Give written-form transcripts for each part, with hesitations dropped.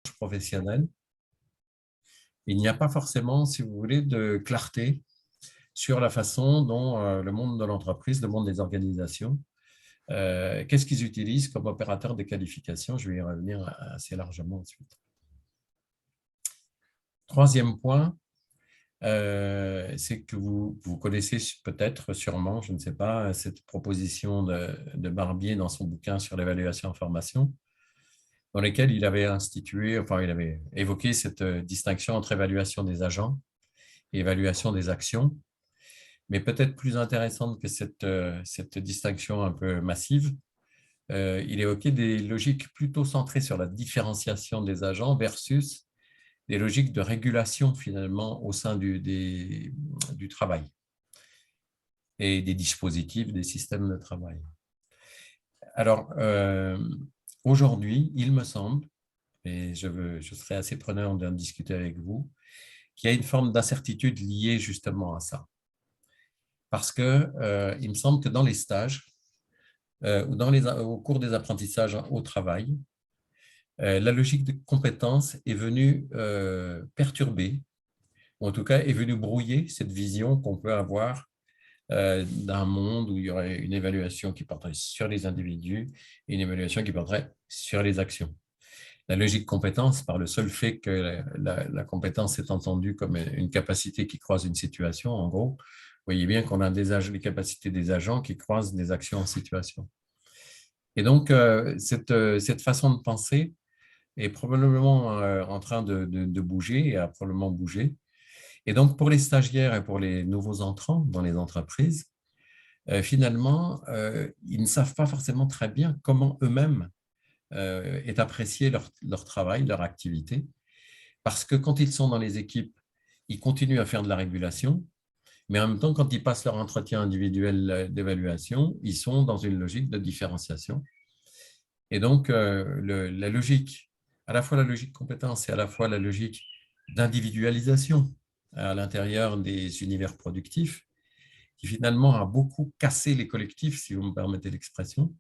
professionnelle, il n'y a pas forcément, si vous voulez, de clarté sur la façon dont le monde de l'entreprise, le monde des organisations, qu'est-ce qu'ils utilisent comme opérateur de qualification. Je vais y revenir assez largement ensuite. Troisième point, c'est que vous connaissez peut-être, sûrement, je ne sais pas, cette proposition de Barbier dans son bouquin sur l'évaluation en formation, dans lequel il avait il avait évoqué cette distinction entre évaluation des agents et évaluation des actions, mais peut-être plus intéressante que cette distinction un peu massive. Il évoquait des logiques plutôt centrées sur la différenciation des agents versus des logiques de régulation finalement au sein du travail et des dispositifs, des systèmes de travail. Alors, aujourd'hui, il me semble, et je serais assez preneur d'en discuter avec vous, qu'il y a une forme d'incertitude liée justement à ça. Parce que il me semble que dans les stages ou au cours des apprentissages au travail, la logique de compétence est venue perturber, ou en tout cas est venue brouiller cette vision qu'on peut avoir d'un monde où il y aurait une évaluation qui porterait sur les individus et une évaluation qui porterait sur les actions. La logique compétence, par le seul fait que la compétence est entendue comme une capacité qui croise une situation, en gros, vous voyez bien qu'on a les capacités des agents qui croisent des actions en situation. Et donc, cette façon de penser est probablement en train de bouger et a probablement bougé. Et donc, pour les stagiaires et pour les nouveaux entrants dans les entreprises, finalement, ils ne savent pas forcément très bien comment eux-mêmes est apprécié leur travail, leur activité, parce que quand ils sont dans les équipes, ils continuent à faire de la régulation, mais en même temps, quand ils passent leur entretien individuel d'évaluation, ils sont dans une logique de différenciation. Et donc, la logique, à la fois la logique compétence et à la fois la logique d'individualisation à l'intérieur des univers productifs, qui finalement a beaucoup cassé les collectifs, si vous me permettez l'expression,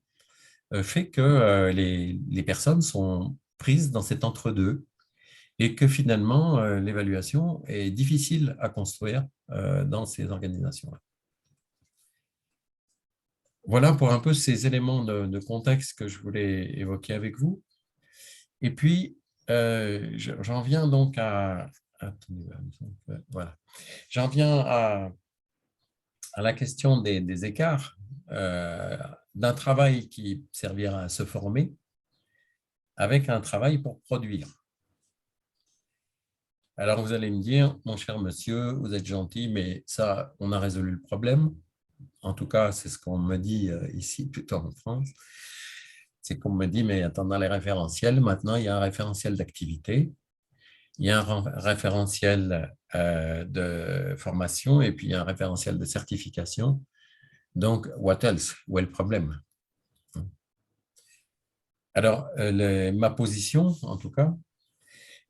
fait que les personnes sont prises dans cet entre-deux et que finalement, l'évaluation est difficile à construire dans ces organisations-là. Voilà pour un peu ces éléments de contexte que je voulais évoquer avec vous. Et puis, j'en viens donc à… Voilà. J'en viens à la question des écarts d'un travail qui servira à se former avec un travail pour produire. Alors, vous allez me dire, mon cher monsieur, vous êtes gentil, mais ça, on a résolu le problème. En tout cas, c'est ce qu'on me dit ici, plutôt en France. C'est qu'on me dit, mais attends, dans les référentiels, maintenant, il y a un référentiel d'activité, il y a un référentiel de formation et puis il y a un référentiel de certification. Donc, what else? Où est le problème? Alors, ma position, en tout cas,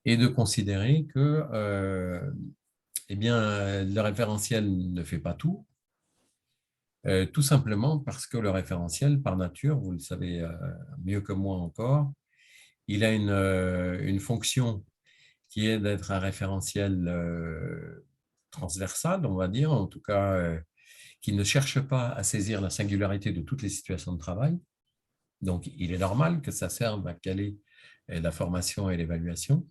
est de considérer que eh bien, le référentiel ne fait pas tout, tout simplement parce que le référentiel, par nature, vous le savez mieux que moi encore, il a une fonction qui est d'être un référentiel transversal, on va dire, en tout cas, qui ne cherche pas à saisir la singularité de toutes les situations de travail. Donc, il est normal que ça serve à caler la formation et l'évaluation.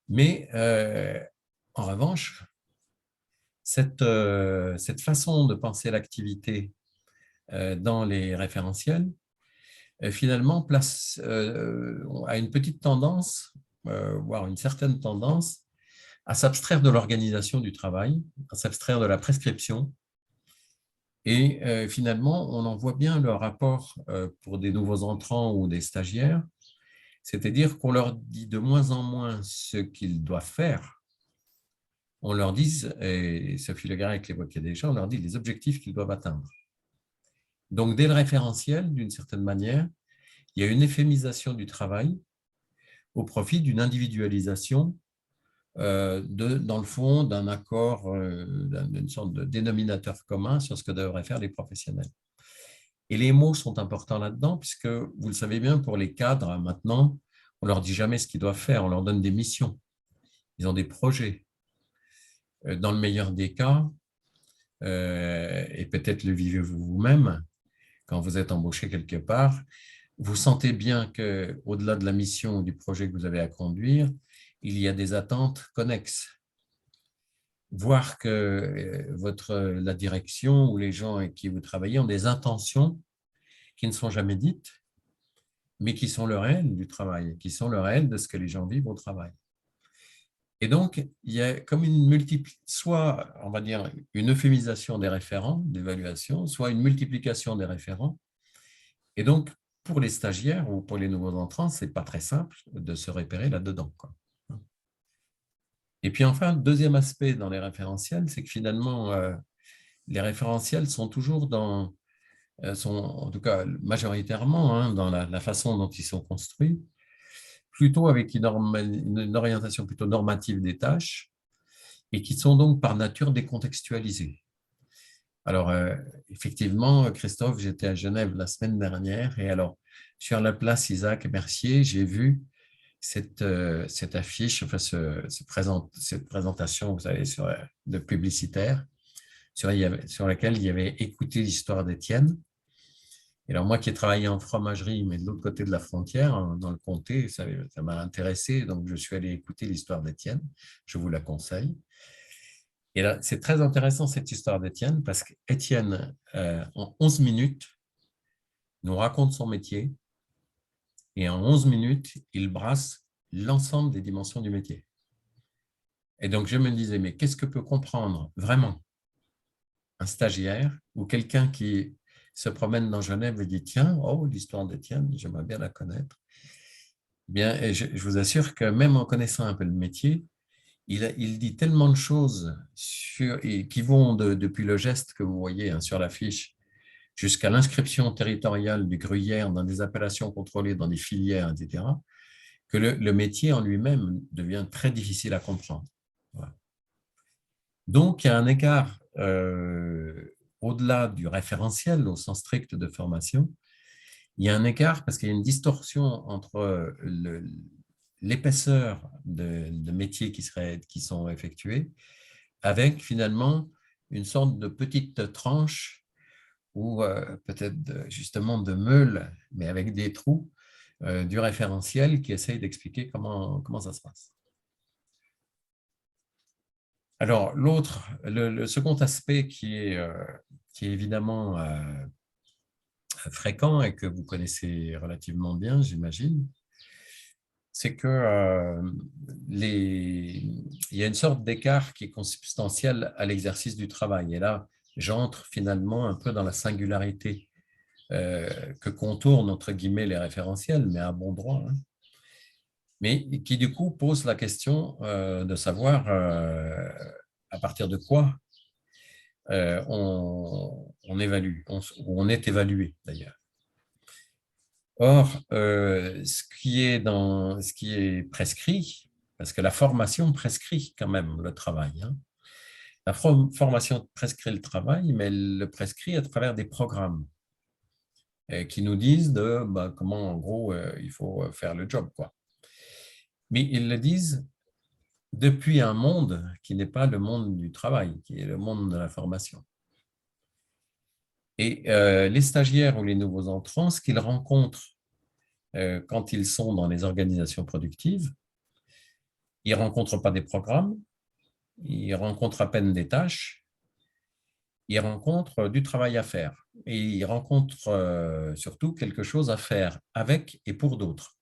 Mais en revanche, cette façon de penser l'activité dans les référentiels, finalement, a une petite tendance, voire une certaine tendance, à s'abstraire de l'organisation du travail, à s'abstraire de la prescription. Et finalement, on en voit bien le rapport pour des nouveaux entrants ou des stagiaires, c'est-à-dire qu'on leur dit de moins en moins ce qu'ils doivent faire. On leur dit, et Sophie Le Garrec l'évoquait déjà, on leur dit les objectifs qu'ils doivent atteindre. Donc, dès le référentiel, d'une certaine manière, il y a une euphémisation du travail au profit d'une individualisation dans le fond, d'un accord, d'une sorte de dénominateur commun sur ce que devraient faire les professionnels. Et les mots sont importants là-dedans, puisque, vous le savez bien, pour les cadres, maintenant, On ne leur dit jamais ce qu'ils doivent faire, on leur donne des missions. Ils ont des projets. Dans le meilleur des cas, et peut-être le vivez-vous vous-même, quand vous êtes embauché quelque part, vous sentez bien qu'au-delà de la mission ou du projet que vous avez à conduire, il y a des attentes connexes. Voir que la direction ou les gens avec qui vous travaillez ont des intentions qui ne sont jamais dites, mais qui sont le réel du travail, qui sont le réel de ce que les gens vivent au travail. Et donc, il y a comme soit, on va dire, une euphémisation des référents d'évaluation, soit une multiplication des référents. Et donc, pour les stagiaires ou pour les nouveaux entrants, ce n'est pas très simple de se repérer là-dedans, quoi. Et puis enfin, le deuxième aspect dans les référentiels, c'est que finalement, les référentiels sont toujours sont en tout cas majoritairement, hein, dans la façon dont ils sont construits, plutôt avec une orientation plutôt normative des tâches et qui sont donc par nature décontextualisées. Alors, effectivement, Christophe, j'étais à Genève la semaine dernière et alors, sur la place Isaac Mercier, j'ai vu cette affiche, enfin, cette présentation, vous savez, de publicitaire, sur laquelle il y avait écouté l'histoire d'Étienne. Et alors, moi qui ai travaillé en fromagerie, mais de l'autre côté de la frontière, dans le comté, ça m'a intéressé, donc je suis allé écouter l'histoire d'Étienne. Je vous la conseille. Et là, c'est très intéressant cette histoire d'Étienne, parce qu'Étienne, en 11 minutes, nous raconte son métier, et en 11 minutes, il brasse l'ensemble des dimensions du métier. Et donc, je me disais, mais qu'est-ce que peut comprendre vraiment un stagiaire ou quelqu'un qui se promène dans Genève et dit, tiens, oh, l'histoire d'Étienne, j'aimerais bien la connaître. Bien, et je vous assure que même en connaissant un peu le métier, il dit tellement de choses qui vont depuis le geste que vous voyez, hein, sur l'affiche jusqu'à l'inscription territoriale du gruyère dans des appellations contrôlées, dans des filières, etc., que le métier en lui-même devient très difficile à comprendre. Voilà. Donc, il y a un écart au-delà du référentiel au sens strict de formation. Il y a un écart parce qu'il y a une distorsion entre l'épaisseur de métiers qui sont effectués avec finalement une sorte de petite tranche ou peut-être justement de meule, mais avec des trous du référentiel qui essaye d'expliquer comment ça se passe. Alors, le second aspect qui est évidemment fréquent et que vous connaissez relativement bien, j'imagine, c'est que il y a une sorte d'écart qui est consubstantiel à l'exercice du travail. Et là, j'entre finalement un peu dans la singularité que contournent, entre guillemets, les référentiels, mais à bon droit, hein, mais qui du coup pose la question de savoir à partir de quoi on évalue, on est évalué d'ailleurs. Or, ce qui est prescrit, parce que la formation prescrit quand même le travail, hein. La formation prescrit le travail, mais elle le prescrit à travers des programmes qui nous disent comment, en gros, il faut faire le job, quoi. Mais ils le disent depuis un monde qui n'est pas le monde du travail, qui est le monde de la formation. Et les stagiaires ou les nouveaux entrants, ce qu'ils rencontrent quand ils sont dans les organisations productives, ils ne rencontrent pas des programmes, ils rencontrent à peine des tâches, ils rencontrent du travail à faire. Et ils rencontrent surtout quelque chose à faire avec et pour d'autres.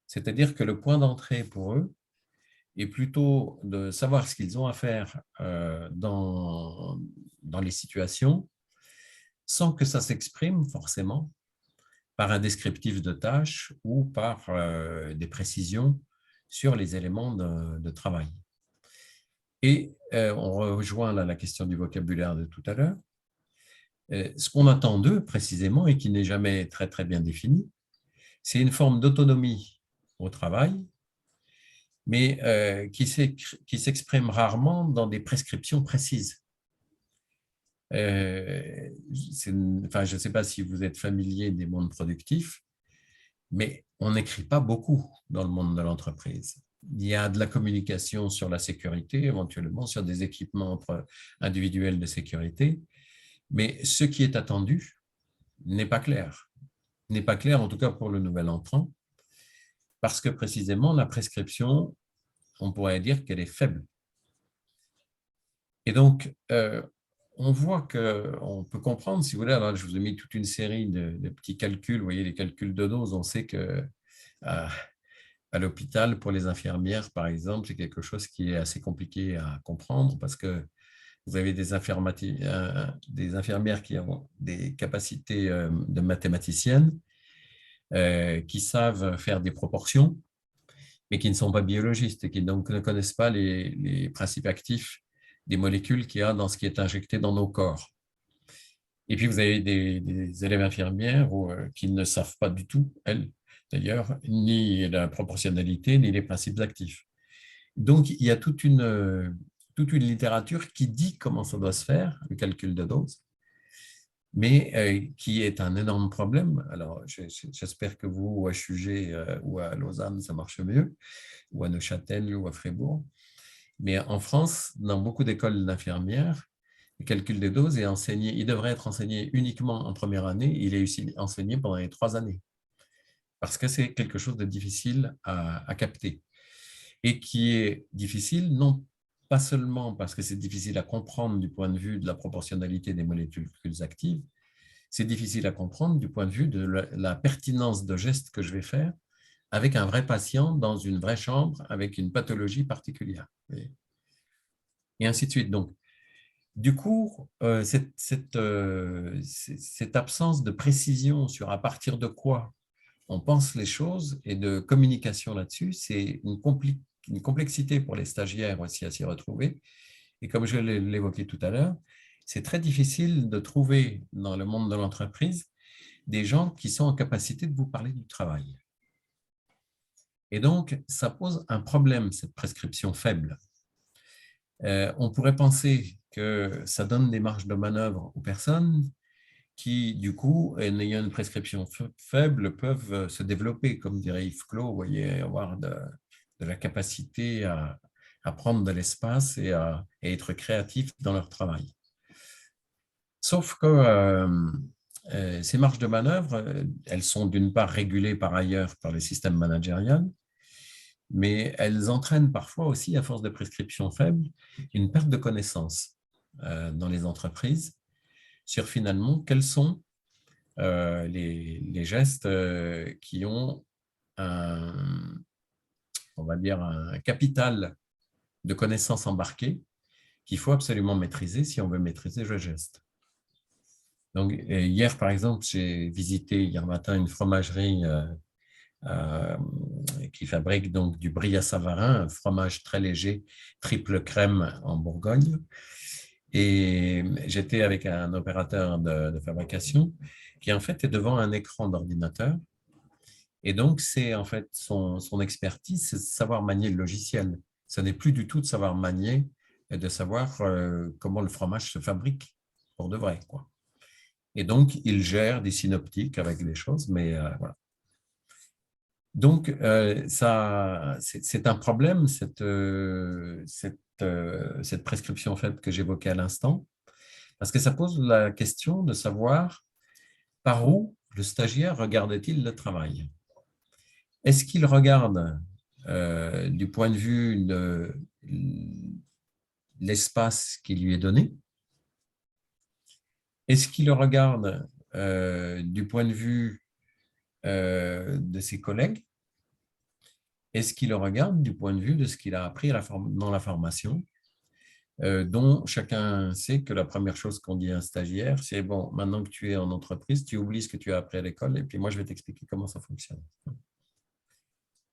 C'est-à-dire que le point d'entrée pour eux est plutôt de savoir ce qu'ils ont à faire dans les situations, sans que ça s'exprime forcément par un descriptif de tâches ou par des précisions sur les éléments de travail. Et on rejoint là la question du vocabulaire de tout à l'heure. Ce qu'on attend d'eux précisément et qui n'est jamais très, très bien défini, c'est une forme d'autonomie au travail, mais qui s'exprime rarement dans des prescriptions précises. Je ne sais pas si vous êtes familier des mondes productifs, mais on n'écrit pas beaucoup dans le monde de l'entreprise. Il y a de la communication sur la sécurité, éventuellement sur des équipements individuels de sécurité, mais ce qui est attendu n'est pas clair. N'est pas clair, en tout cas pour le nouvel entrant, parce que précisément la prescription, on pourrait dire qu'elle est faible. Et donc, on voit qu'on peut comprendre, si vous voulez, alors je vous ai mis toute une série de petits calculs, vous voyez les calculs de dose, on sait que à l'hôpital, pour les infirmières, par exemple, c'est quelque chose qui est assez compliqué à comprendre parce que vous avez des infirmières qui ont des capacités de mathématiciennes, qui savent faire des proportions, mais qui ne sont pas biologistes et qui donc ne connaissent pas les principes actifs des molécules qu'il y a dans ce qui est injecté dans nos corps. Et puis, vous avez des élèves infirmières qui ne savent pas du tout, elles, d'ailleurs, ni la proportionnalité, ni les principes actifs. Donc, il y a toute une littérature qui dit comment ça doit se faire, le calcul de dose, mais qui est un énorme problème. Alors, j'espère que vous, ou à Chugé, ou à Lausanne, ça marche mieux, ou à Neuchâtel, ou à Fribourg. Mais en France, dans beaucoup d'écoles d'infirmières, le calcul des doses est enseigné, il devrait être enseigné uniquement en première année, il est aussi enseigné pendant les 3 années, parce que c'est quelque chose de difficile à capter, et qui est difficile, non pas seulement parce que c'est difficile à comprendre du point de vue de la proportionnalité des molécules actives, c'est difficile à comprendre du point de vue de la pertinence de gestes que je vais faire avec un vrai patient dans une vraie chambre avec une pathologie particulière. Et ainsi de suite. Donc, du coup, cette absence de précision sur à partir de quoi on pense les choses et de communication là-dessus, c'est une complexité pour les stagiaires aussi à s'y retrouver. Et comme je l'évoquais tout à l'heure, c'est très difficile de trouver dans le monde de l'entreprise des gens qui sont en capacité de vous parler du travail. Et donc, ça pose un problème, cette prescription faible. On pourrait penser que ça donne des marges de manœuvre aux personnes qui, du coup, n'ayant une prescription faible, peuvent se développer, comme dirait Yves Clos, vous voyez, avoir de la capacité à prendre de l'espace et à être créatifs dans leur travail. Sauf que ces marges de manœuvre, elles sont d'une part régulées par ailleurs par les systèmes managériels, mais elles entraînent parfois aussi, à force de prescriptions faibles, une perte de connaissances dans les entreprises sur finalement quels sont les gestes qui ont on va dire un capital de connaissances embarquées qu'il faut absolument maîtriser si on veut maîtriser le geste. Donc, hier, par exemple, j'ai visité hier matin une fromagerie qui fabrique donc du brie à Savarin, un fromage très léger, triple crème en Bourgogne. Et j'étais avec un opérateur de fabrication qui en fait est devant un écran d'ordinateur. Et donc, c'est en fait son expertise, c'est de savoir manier le logiciel. Ce n'est plus du tout de savoir manier et de savoir comment le fromage se fabrique pour de vrai, quoi. Et donc, il gère des synoptiques avec les choses, mais voilà. Donc, c'est un problème, cette prescription faible que j'évoquais à l'instant, parce que ça pose la question de savoir par où le stagiaire regarde-t-il le travail. Est-ce qu'il regarde du point de vue de l'espace qui lui est donné? Est-ce qu'il le regarde du point de vue de ses collègues? Est-ce qu'il le regarde du point de vue de ce qu'il a appris dans la formation, dont chacun sait que la première chose qu'on dit à un stagiaire, c'est « bon, maintenant que tu es en entreprise, tu oublies ce que tu as appris à l'école et puis moi, je vais t'expliquer comment ça fonctionne ».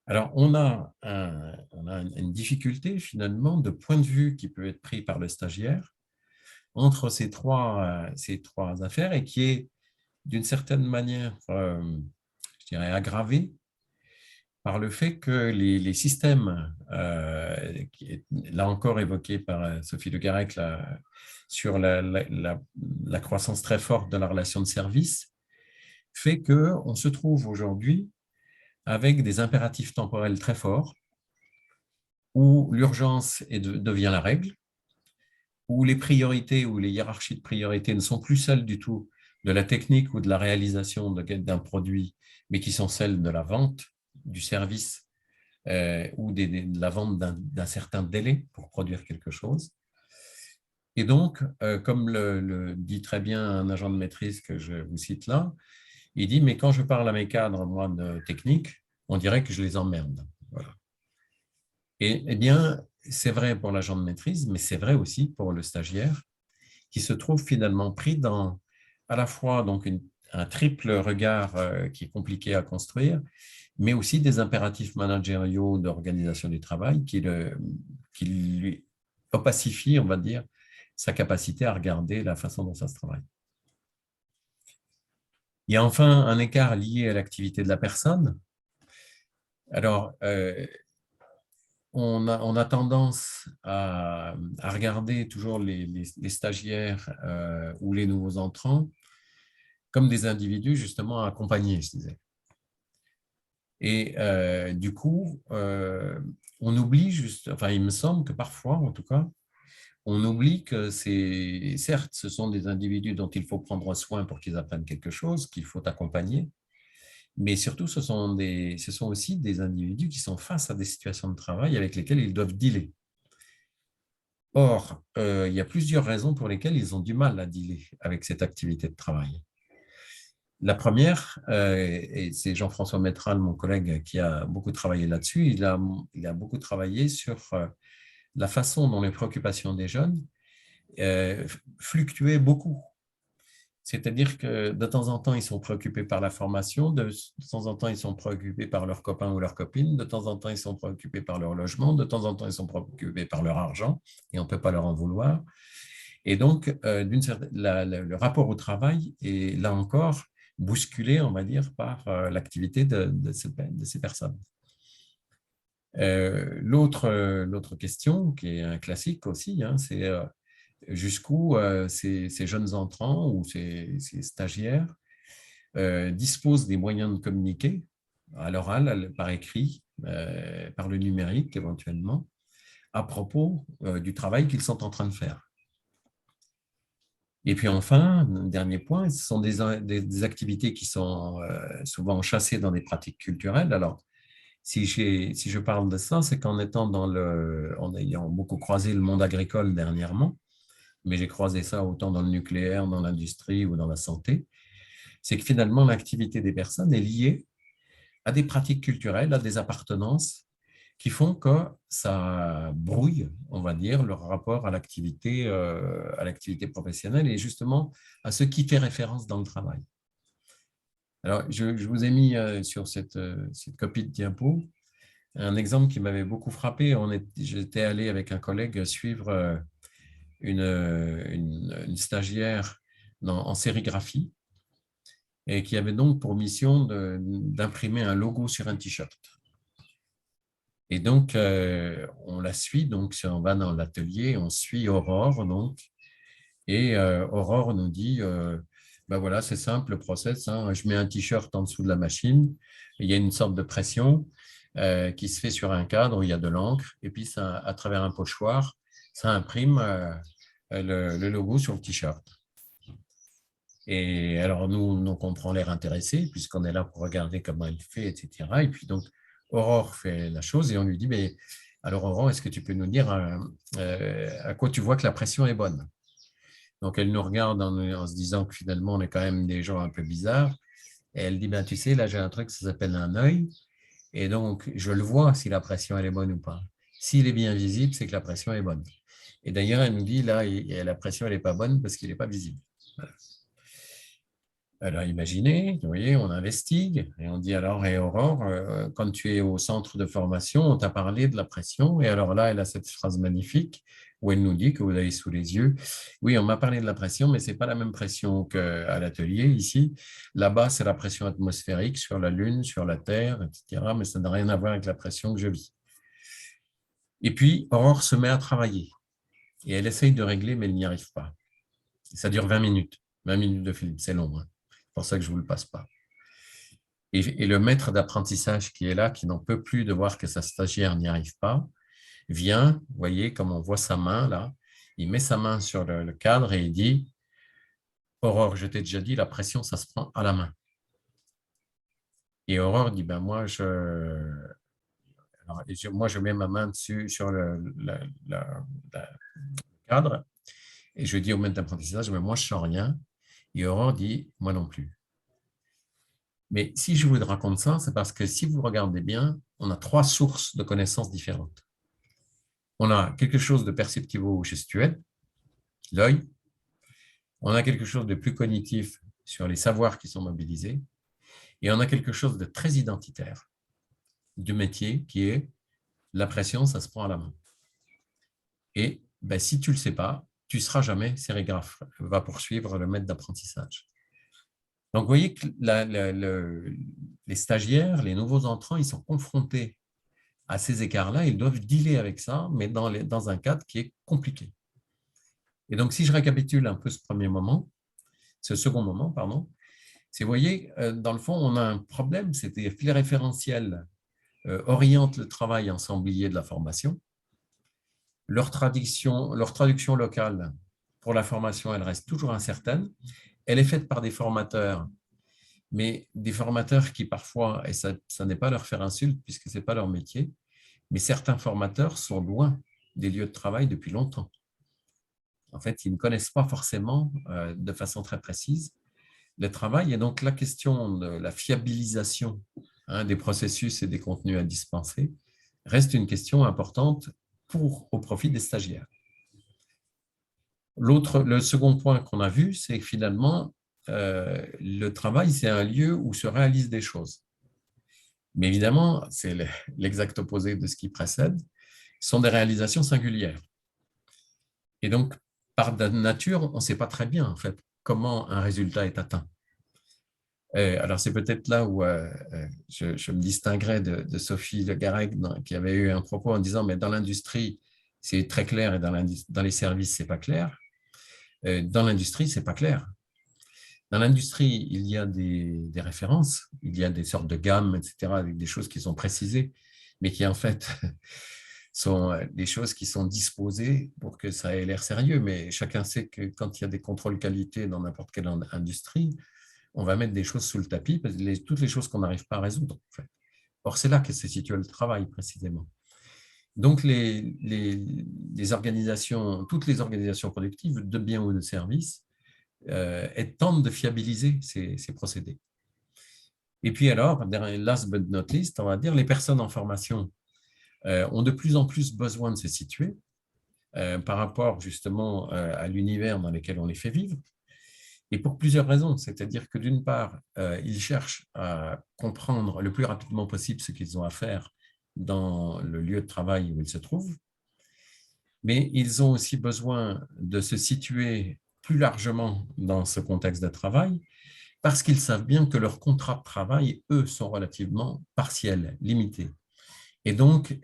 Alors, on a une difficulté finalement de point de vue qui peut être pris par le stagiaire entre ces trois affaires et qui est d'une certaine manière, je dirais, aggravée par le fait que les systèmes, là encore évoqués par Sophie Le Garec, sur la croissance très forte de la relation de service, fait qu'on se trouve aujourd'hui avec des impératifs temporels très forts, où l'urgence devient la règle, où les priorités ou les hiérarchies de priorités ne sont plus celles du tout de la technique ou de la réalisation d'un produit, mais qui sont celles de la vente, du service ou de la vente d'un certain délai pour produire quelque chose. Et donc, comme le dit très bien un agent de maîtrise que je vous cite là, il dit, mais quand je parle à mes cadres, moi, de technique, on dirait que je les emmerde. Voilà. Et eh bien, c'est vrai pour l'agent de maîtrise, mais c'est vrai aussi pour le stagiaire qui se trouve finalement pris dans à la fois donc un triple regard qui est compliqué à construire, mais aussi des impératifs managériaux d'organisation du travail qui lui opacifient, on va dire, sa capacité à regarder la façon dont ça se travaille. Il y a enfin un écart lié à l'activité de la personne. Alors, on a tendance à regarder toujours les stagiaires ou les nouveaux entrants comme des individus justement accompagnés, je disais. Et du coup, on oublie juste, enfin il me semble que parfois, en tout cas, on oublie que certes, ce sont des individus dont il faut prendre soin pour qu'ils apprennent quelque chose, qu'il faut accompagner, mais surtout, ce sont aussi des individus qui sont face à des situations de travail avec lesquelles ils doivent dealer. Or, il y a plusieurs raisons pour lesquelles ils ont du mal à dealer avec cette activité de travail. La première, et c'est Jean-François Métral, mon collègue, qui a beaucoup travaillé là-dessus, il a beaucoup travaillé sur la façon dont les préoccupations des jeunes fluctuaient beaucoup. C'est-à-dire que de temps en temps, ils sont préoccupés par la formation, de temps en temps, ils sont préoccupés par leurs copains ou leurs copines, de temps en temps, ils sont préoccupés par leur logement, de temps en temps, ils sont préoccupés par leur argent, et on ne peut pas leur en vouloir. Et donc, le rapport au travail est là encore bousculé, on va dire, par l'activité de ces personnes. L'autre question, qui est un classique aussi, hein, c'est jusqu'où ces jeunes entrants ou ces stagiaires disposent des moyens de communiquer à l'oral, par écrit, par le numérique éventuellement, à propos du travail qu'ils sont en train de faire. Et puis enfin, dernier point, ce sont des activités qui sont souvent chassées dans des pratiques culturelles. Alors, si je parle de ça, c'est qu'en en ayant beaucoup croisé le monde agricole dernièrement, mais j'ai croisé ça autant dans le nucléaire, dans l'industrie ou dans la santé, c'est que finalement, l'activité des personnes est liée à des pratiques culturelles, à des appartenances qui font que ça brouille, on va dire, leur rapport à l'activité professionnelle et justement à ce qui fait référence dans le travail. Alors, je vous ai mis sur cette copie de diapo un exemple qui m'avait beaucoup frappé. J'étais allé avec un collègue suivre une stagiaire en sérigraphie et qui avait donc pour mission d'imprimer un logo sur un t-shirt. Et donc, on la suit, donc on va dans l'atelier, on suit Aurore, donc, et Aurore nous dit, ben voilà, c'est simple le process, hein, je mets un t-shirt en dessous de la machine, il y a une sorte de pression qui se fait sur un cadre où il y a de l'encre, et puis ça, à travers un pochoir, ça imprime le logo sur le t-shirt. Et alors, nous, on prend l'air intéressé, puisqu'on est là pour regarder comment elle fait, etc. Et puis, donc, Aurore fait la chose et on lui dit, mais alors, Aurore, est-ce que tu peux nous dire à quoi tu vois que la pression est bonne? Donc, elle nous regarde en se disant que finalement, on est quand même des gens un peu bizarres. Et elle dit, ben, tu sais, là, j'ai un truc, ça s'appelle un œil. Et donc, je le vois si la pression, elle est bonne ou pas. S'il est bien visible, c'est que la pression est bonne. Et d'ailleurs, elle nous dit, là, la pression, elle n'est pas bonne parce qu'il n'est pas visible. Voilà. Alors, imaginez, vous voyez, on investigue et on dit alors, et Aurore, quand tu es au centre de formation, on t'a parlé de la pression. Et alors là, elle a cette phrase magnifique où elle nous dit que vous avez sous les yeux, oui, on m'a parlé de la pression, mais ce n'est pas la même pression qu'à l'atelier ici. Là-bas, c'est la pression atmosphérique sur la Lune, sur la Terre, etc. Mais ça n'a rien à voir avec la pression que je vis. Et puis, Aurore se met à travailler et elle essaye de régler, mais elle n'y arrive pas. Ça dure 20 minutes. 20 minutes de film, c'est long. Hein. C'est pour ça que je ne vous le passe pas. Et le maître d'apprentissage qui est là, qui n'en peut plus de voir que sa stagiaire n'y arrive pas, vient, vous voyez, comme on voit sa main là, il met sa main sur le cadre et il dit, Aurore, je t'ai déjà dit, la pression, ça se prend à la main. Et Aurore dit, ben moi, je mets ma main dessus sur le cadre et je dis au maître d'apprentissage, mais moi, je ne sens rien. Et Aurore dit, moi non plus. Mais si je vous raconte ça, c'est parce que si vous regardez bien, on a trois sources de connaissances différentes. On a quelque chose de perceptivo-gestuel, l'œil. On a quelque chose de plus cognitif sur les savoirs qui sont mobilisés. Et on a quelque chose de très identitaire du métier qui est la pression, ça se prend à la main. Et ben, si tu ne le sais pas, tu ne seras jamais sérigraphe, va poursuivre le maître d'apprentissage. Donc, vous voyez que les stagiaires, les nouveaux entrants, ils sont confrontés à ces écarts-là, ils doivent dealer avec ça, mais dans un cadre qui est compliqué. Et donc, si je récapitule un peu ce second moment, pardon, c'est, vous voyez, dans le fond, on a un problème, c'est-à-dire que les référentiels orientent le travail ensemblier de la formation. Leur traduction locale pour la formation, elle reste toujours incertaine. Elle est faite par des formateurs, mais des formateurs qui parfois, et ça n'est pas leur faire insulte puisque ce n'est pas leur métier, mais certains formateurs sont loin des lieux de travail depuis longtemps. En fait, ils ne connaissent pas forcément de façon très précise le travail. Et donc, la question de la fiabilisation des processus et des contenus à dispenser reste une question importante au profit des stagiaires. Le second point qu'on a vu, c'est que finalement, le travail, c'est un lieu où se réalisent des choses. Mais évidemment, c'est l'exact opposé de ce qui précède, ce sont des réalisations singulières. Et donc, par nature, on ne sait pas très bien, en fait, comment un résultat est atteint. Alors, c'est peut-être là où je me distinguerais de Sophie Le Garrec, qui avait eu un propos en disant, mais dans l'industrie, c'est très clair et dans les services, ce n'est pas clair. Dans l'industrie, ce n'est pas clair. Dans l'industrie, il y a des références, il y a des sortes de gammes, etc., avec des choses qui sont précisées, mais qui en fait sont des choses qui sont disposées pour que ça ait l'air sérieux. Mais chacun sait que quand il y a des contrôles qualité dans n'importe quelle industrie, on va mettre des choses sous le tapis, parce que toutes les choses qu'on n'arrive pas à résoudre. En fait. Or, c'est là que se situe le travail, précisément. Donc, les organisations, toutes les organisations productives, de biens ou de services, elles tentent de fiabiliser ces procédés. Et puis alors, last but not least, on va dire, les personnes en formation ont de plus en plus besoin de se situer par rapport justement à l'univers dans lequel on les fait vivre. Et pour plusieurs raisons, c'est-à-dire que d'une part, ils cherchent à comprendre le plus rapidement possible ce qu'ils ont à faire dans le lieu de travail où ils se trouvent, mais ils ont aussi besoin de se situer plus largement dans ce contexte de travail parce qu'ils savent bien que leurs contrats de travail, eux, sont relativement partiels, limités. Et donc,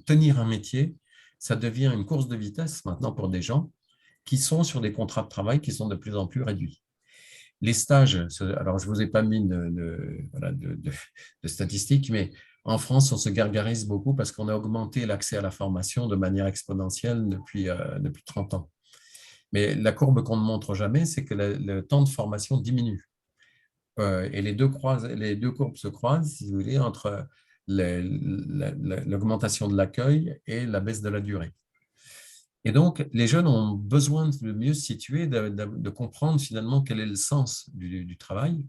tenir un métier, ça devient une course de vitesse maintenant pour des gens qui sont sur des contrats de travail qui sont de plus en plus réduits. Les stages, alors je ne vous ai pas mis de statistiques, mais en France, on se gargarise beaucoup parce qu'on a augmenté l'accès à la formation de manière exponentielle depuis 30 ans. Mais la courbe qu'on ne montre jamais, c'est que le temps de formation diminue. Et les deux courbes se croisent, si vous voulez, entre l'augmentation de l'accueil et la baisse de la durée. Et donc, les jeunes ont besoin de mieux se situer, de comprendre finalement quel est le sens du travail.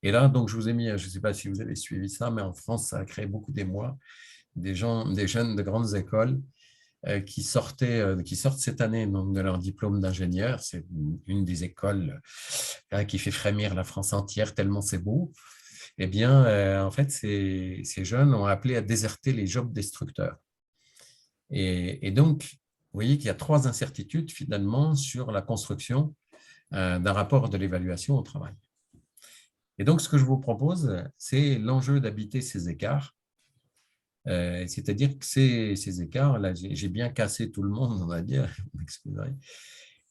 Et là, donc, je vous ai mis, je ne sais pas si vous avez suivi ça, mais en France, ça a créé beaucoup d'émoi. Des jeunes de grandes écoles qui sortent cette année donc, de leur diplôme d'ingénieur. C'est une des écoles qui fait frémir la France entière, tellement c'est beau. Eh bien, en fait, ces jeunes ont appelé à déserter les jobs destructeurs. Et donc, vous voyez qu'il y a trois incertitudes finalement sur la construction d'un rapport de l'évaluation au travail. Et donc, ce que je vous propose, c'est l'enjeu d'habiter ces écarts. C'est-à-dire que ces écarts, là, j'ai bien cassé tout le monde, on va dire,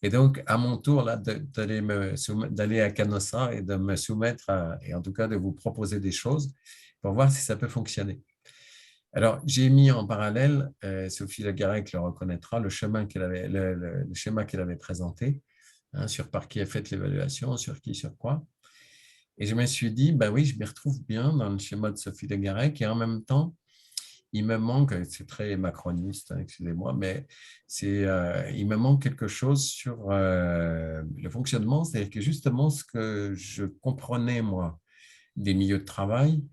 Et donc, à mon tour, là, d'aller à Canossa et de me soumettre et en tout cas de vous proposer des choses pour voir si ça peut fonctionner. Alors, j'ai mis en parallèle, Sophie Le Garec le reconnaîtra, le schéma qu'elle avait présenté, hein, sur par qui est faite l'évaluation, sur qui, sur quoi. Et je me suis dit, ben oui, je m'y retrouve bien dans le schéma de Sophie Le Garec et en même temps, il me manque, c'est très macroniste, hein, excusez-moi, mais il me manque quelque chose sur le fonctionnement, c'est-à-dire que justement ce que je comprenais, moi, des milieux de travail,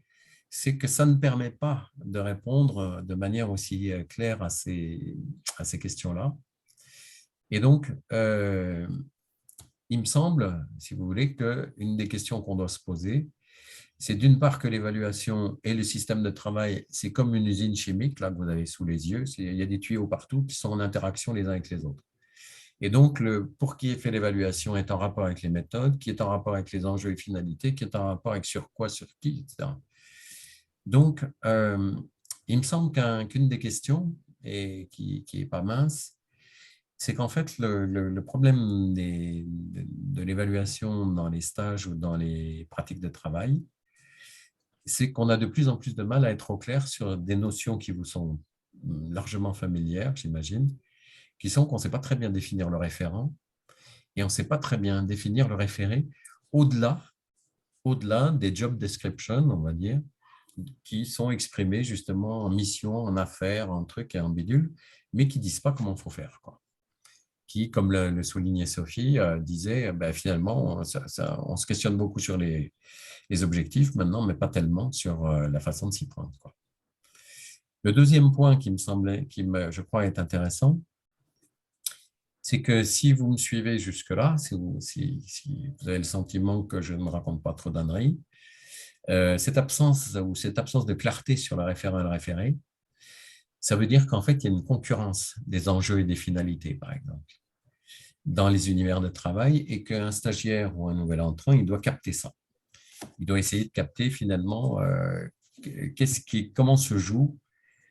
c'est que ça ne permet pas de répondre de manière aussi claire à ces questions-là. Et donc, il me semble, si vous voulez, qu'une des questions qu'on doit se poser, c'est d'une part que l'évaluation et le système de travail, c'est comme une usine chimique, là, que vous avez sous les yeux. Il y a des tuyaux partout qui sont en interaction les uns avec les autres. Et donc, pour qui est fait l'évaluation est en rapport avec les méthodes, qui est en rapport avec les enjeux et finalités, qui est en rapport avec sur quoi, sur qui, etc. Donc, il me semble qu'une des questions, et qui n'est pas mince, c'est qu'en fait, le problème de l'évaluation dans les stages ou dans les pratiques de travail, c'est qu'on a de plus en plus de mal à être au clair sur des notions qui vous sont largement familières, j'imagine, qui sont qu'on ne sait pas très bien définir le référent et on ne sait pas très bien définir le référé au-delà des job descriptions, on va dire, qui sont exprimés justement en mission, en affaires, en trucs et en bidule, mais qui ne disent pas comment il faut faire, quoi. Qui, comme le soulignait Sophie, disait finalement, on se questionne beaucoup sur les objectifs maintenant, mais pas tellement sur la façon de s'y prendre, quoi. Le deuxième point qui me semblait, je crois, est intéressant, c'est que si vous me suivez jusque-là, si vous avez le sentiment que je ne raconte pas trop d'âneries, cette absence de clarté sur le référent et le référé, ça veut dire qu'en fait, il y a une concurrence des enjeux et des finalités, par exemple, dans les univers de travail et qu'un stagiaire ou un nouvel entrant, il doit capter ça. Il doit essayer de capter finalement comment se joue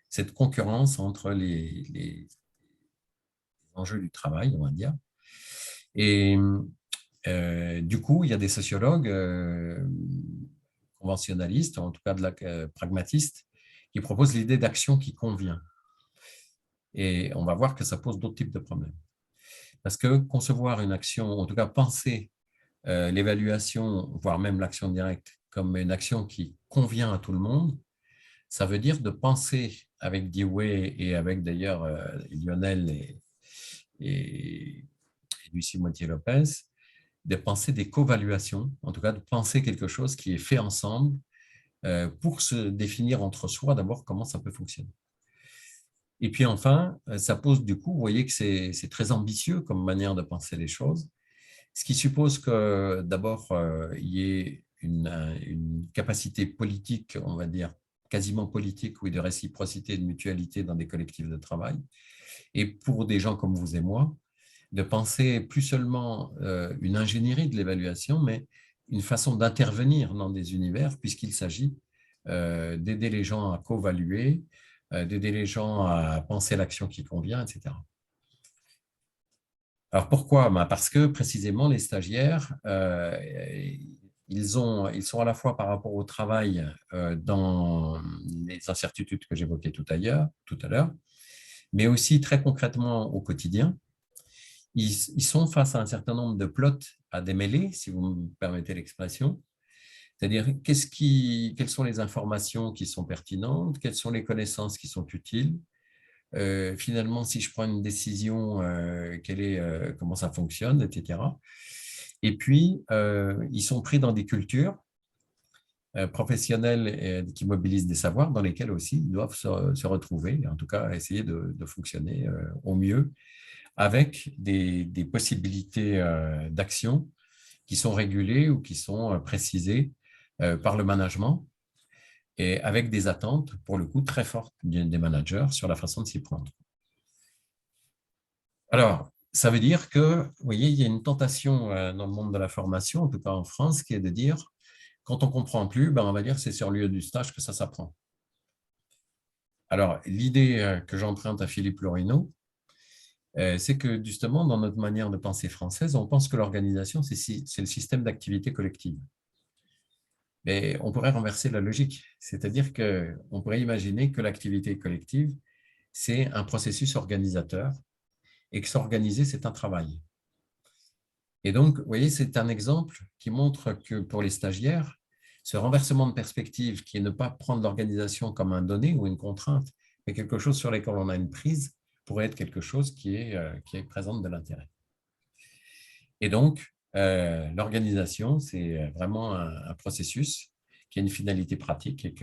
cette concurrence entre les enjeux du travail, on va dire. Et du coup, il y a des sociologues conventionnalistes, en tout cas pragmatistes, qui proposent l'idée d'action qui convient. Et on va voir que ça pose d'autres types de problèmes. Parce que concevoir une action, en tout cas penser l'évaluation, voire même l'action directe, comme une action qui convient à tout le monde, ça veut dire de penser avec Dewey et avec d'ailleurs Lionel et Lucie Moitié-Lopez, de penser des co-valuations, en tout cas de penser quelque chose qui est fait ensemble pour se définir entre soi d'abord comment ça peut fonctionner. Et puis enfin, ça pose du coup, vous voyez que c'est très ambitieux comme manière de penser les choses, ce qui suppose que d'abord, il y ait une capacité politique, on va dire, quasiment politique, oui, de réciprocité et de mutualité dans des collectifs de travail. Et pour des gens comme vous et moi, de penser plus seulement une ingénierie de l'évaluation, mais une façon d'intervenir dans des univers, puisqu'il s'agit d'aider les gens à co-valuer, d'aider les gens à penser l'action qui convient, etc. Alors pourquoi? Parce que précisément les stagiaires, ils sont à la fois par rapport au travail dans les incertitudes que j'évoquais tout à l'heure, mais aussi très concrètement au quotidien. Ils sont face à un certain nombre de plots à démêler, si vous me permettez l'expression. C'est-à-dire, quelles sont les informations qui sont pertinentes, quelles sont les connaissances qui sont utiles. Finalement, si je prends une décision, comment ça fonctionne, etc. Et puis, ils sont pris dans des cultures professionnelles qui mobilisent des savoirs dans lesquels aussi ils doivent se retrouver, en tout cas essayer de fonctionner au mieux avec des possibilités d'action qui sont régulées ou qui sont précisées par le management et avec des attentes, pour le coup, très fortes des managers sur la façon de s'y prendre. Alors, ça veut dire que, vous voyez, il y a une tentation dans le monde de la formation, en tout cas en France, qui est de dire, quand on ne comprend plus, on va dire que c'est sur le lieu du stage que ça s'apprend. Alors, l'idée que j'emprunte à Philippe Lorineau, c'est que justement, dans notre manière de penser française, on pense que l'organisation, c'est le système d'activité collective. Mais on pourrait renverser la logique, c'est-à-dire qu'on pourrait imaginer que l'activité collective, c'est un processus organisateur et que s'organiser, c'est un travail. Et donc, vous voyez, c'est un exemple qui montre que pour les stagiaires, ce renversement de perspective qui est ne pas prendre l'organisation comme un donné ou une contrainte, mais quelque chose sur lequel on a une prise, pourrait être quelque chose qui présente de l'intérêt. Et donc, l'organisation, c'est vraiment un processus qui a une finalité pratique et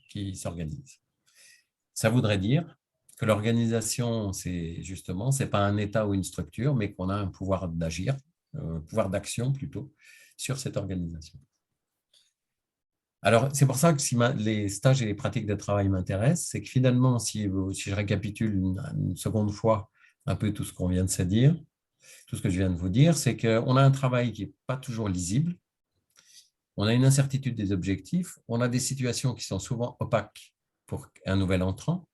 qui s'organise. Ça voudrait dire que l'organisation, c'est justement, ce n'est pas un état ou une structure, mais qu'on a un pouvoir d'agir, un pouvoir d'action plutôt, sur cette organisation. Alors, c'est pour ça que si les stages et les pratiques de travail m'intéressent, c'est que finalement, si je récapitule une seconde fois un peu tout ce qu'on vient de se dire, tout ce que je viens de vous dire, c'est qu'on a un travail qui n'est pas toujours lisible, on a une incertitude des objectifs, on a des situations qui sont souvent opaques pour un nouvel entrant,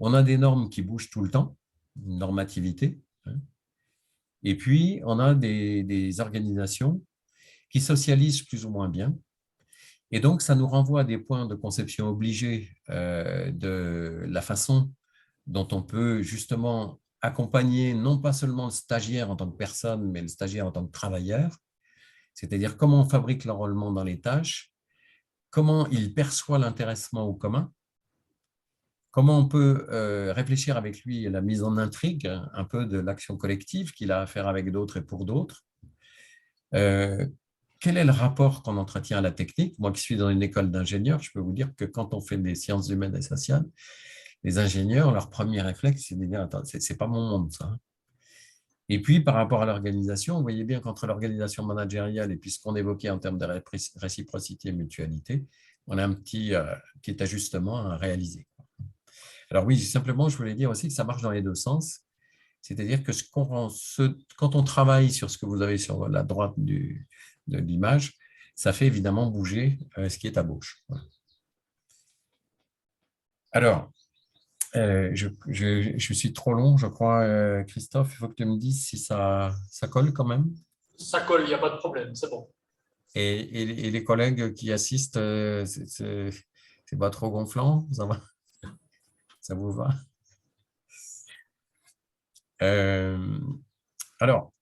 on a des normes qui bougent tout le temps, une normativité, et puis on a des organisations qui socialisent plus ou moins bien. Et donc, ça nous renvoie à des points de conception obligés de la façon dont on peut justement accompagner non pas seulement le stagiaire en tant que personne, mais le stagiaire en tant que travailleur, c'est-à-dire comment on fabrique l'enrôlement dans les tâches, comment il perçoit l'intéressement au commun, comment on peut réfléchir avec lui à la mise en intrigue un peu de l'action collective qu'il a à faire avec d'autres et pour d'autres. Quel est le rapport qu'on entretient à la technique? Moi qui suis dans une école d'ingénieurs, je peux vous dire que quand on fait des sciences humaines et sociales, les ingénieurs, leur premier réflexe, c'est de dire, attends, c'est pas mon monde, ça. Et puis, par rapport à l'organisation, vous voyez bien qu'entre l'organisation managériale et puis ce qu'on évoquait en termes de réciprocité et mutualité, on a un petit ajustement à réaliser. Alors oui, simplement, je voulais dire aussi que ça marche dans les deux sens. C'est-à-dire que quand on travaille sur ce que vous avez sur la droite de l'image, ça fait évidemment bouger ce qui est à gauche. Alors, je suis trop long, je crois, Christophe. Il faut que tu me dises si ça colle quand même. Ça colle, il n'y a pas de problème, c'est bon. Et les collègues qui assistent, c'est pas trop gonflant? Ça va? Ça vous va? Alors,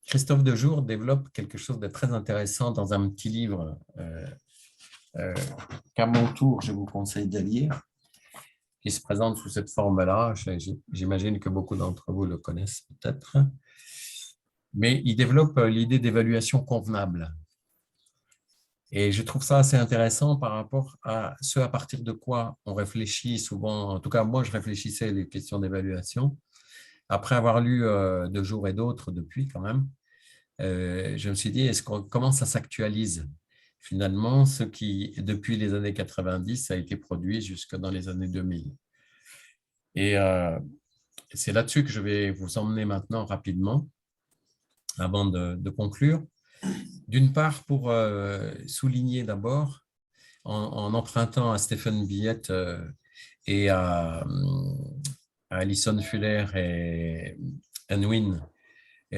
Christophe Dejour développe quelque chose de très intéressant dans un petit livre qu'à mon tour, je vous conseille de lire, qui se présente sous cette forme-là. J'imagine que beaucoup d'entre vous le connaissent peut-être. Mais il développe l'idée d'évaluation convenable. Et je trouve ça assez intéressant par rapport à ce à partir de quoi on réfléchit souvent. En tout cas, moi, je réfléchissais les questions d'évaluation. Après avoir lu Dejour et d'autres depuis quand même, je me suis dit, comment ça s'actualise finalement ce qui, depuis les années 90, a été produit jusque dans les années 2000. Et c'est là-dessus que je vais vous emmener maintenant rapidement, avant de conclure. D'une part, pour souligner d'abord, en empruntant à Stephen Biet et à Alison Fuller et Unwin,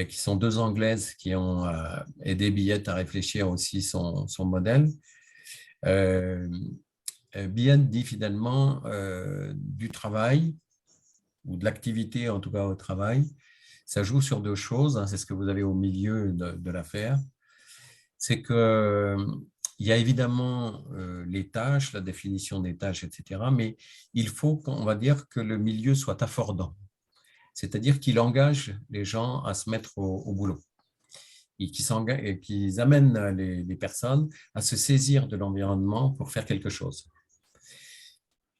qui sont deux Anglaises qui ont aidé Biet à réfléchir aussi son modèle. Biet dit finalement du travail, ou de l'activité en tout cas au travail, ça joue sur deux choses, hein, c'est ce que vous avez au milieu de l'affaire. C'est qu'il y a évidemment les tâches, la définition des tâches, etc. Mais il faut, on va dire, que le milieu soit affordant. C'est-à-dire qu'il engage les gens à se mettre au boulot et qu'ils amènent les personnes à se saisir de l'environnement pour faire quelque chose.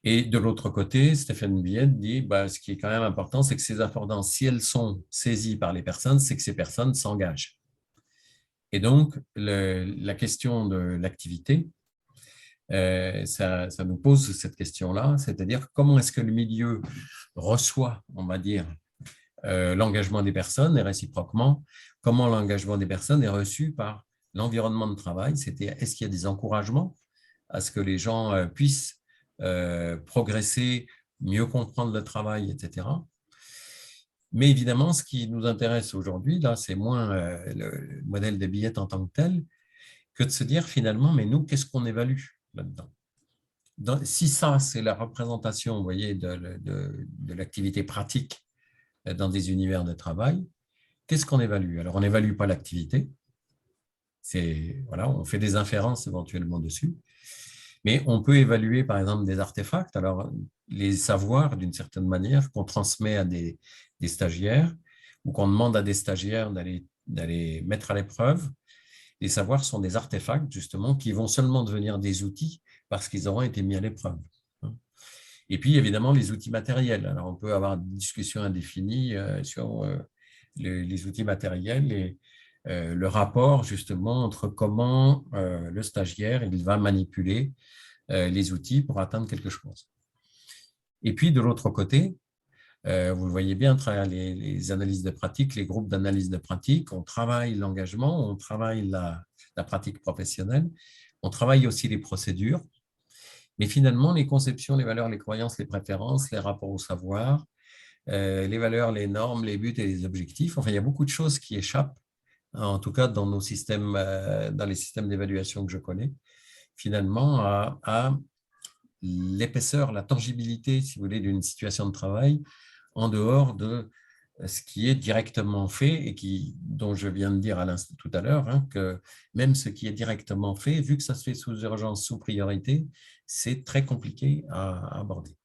Et de l'autre côté, Stephen Biet dit ce qui est quand même important, c'est que ces affordances, si elles sont saisies par les personnes, c'est que ces personnes s'engagent. Et donc, la question de l'activité, ça nous pose cette question-là, c'est-à-dire comment est-ce que le milieu reçoit, on va dire, l'engagement des personnes et réciproquement, comment l'engagement des personnes est reçu par l'environnement de travail, c'est-à-dire est-ce qu'il y a des encouragements à ce que les gens puissent progresser mieux comprendre le travail, etc. Mais évidemment, ce qui nous intéresse aujourd'hui, là, c'est moins le modèle des billettes en tant que tel, que de se dire finalement, mais nous, qu'est-ce qu'on évalue là-dedans? Si ça, c'est la représentation, vous voyez, de l'activité pratique dans des univers de travail, qu'est-ce qu'on évalue? Alors, on n'évalue pas l'activité, voilà, on fait des inférences éventuellement dessus, mais on peut évaluer, par exemple, des artefacts, alors les savoirs, d'une certaine manière, qu'on transmet à des stagiaires ou qu'on demande à des stagiaires d'aller mettre à l'épreuve. Les savoirs sont des artefacts, justement, qui vont seulement devenir des outils parce qu'ils auront été mis à l'épreuve. Et puis, évidemment, les outils matériels. Alors, on peut avoir une discussion indéfinie sur les outils matériels et le rapport, justement, entre comment le stagiaire il va manipuler les outils pour atteindre quelque chose. Et puis, de l'autre côté, vous le voyez bien à travers les analyses de pratique, les groupes d'analyse de pratique, on travaille l'engagement, on travaille la pratique professionnelle, on travaille aussi les procédures, mais finalement, les conceptions, les valeurs, les croyances, les préférences, les rapports au savoir, les valeurs, les normes, les buts et les objectifs, enfin, il y a beaucoup de choses qui échappent, en tout cas dans nos systèmes, dans les systèmes d'évaluation que je connais, finalement, à l'épaisseur, la tangibilité, si vous voulez, d'une situation de travail en dehors de ce qui est directement fait et dont je viens de dire tout à l'heure, hein, que même ce qui est directement fait, vu que ça se fait sous urgence, sous priorité, c'est très compliqué à aborder.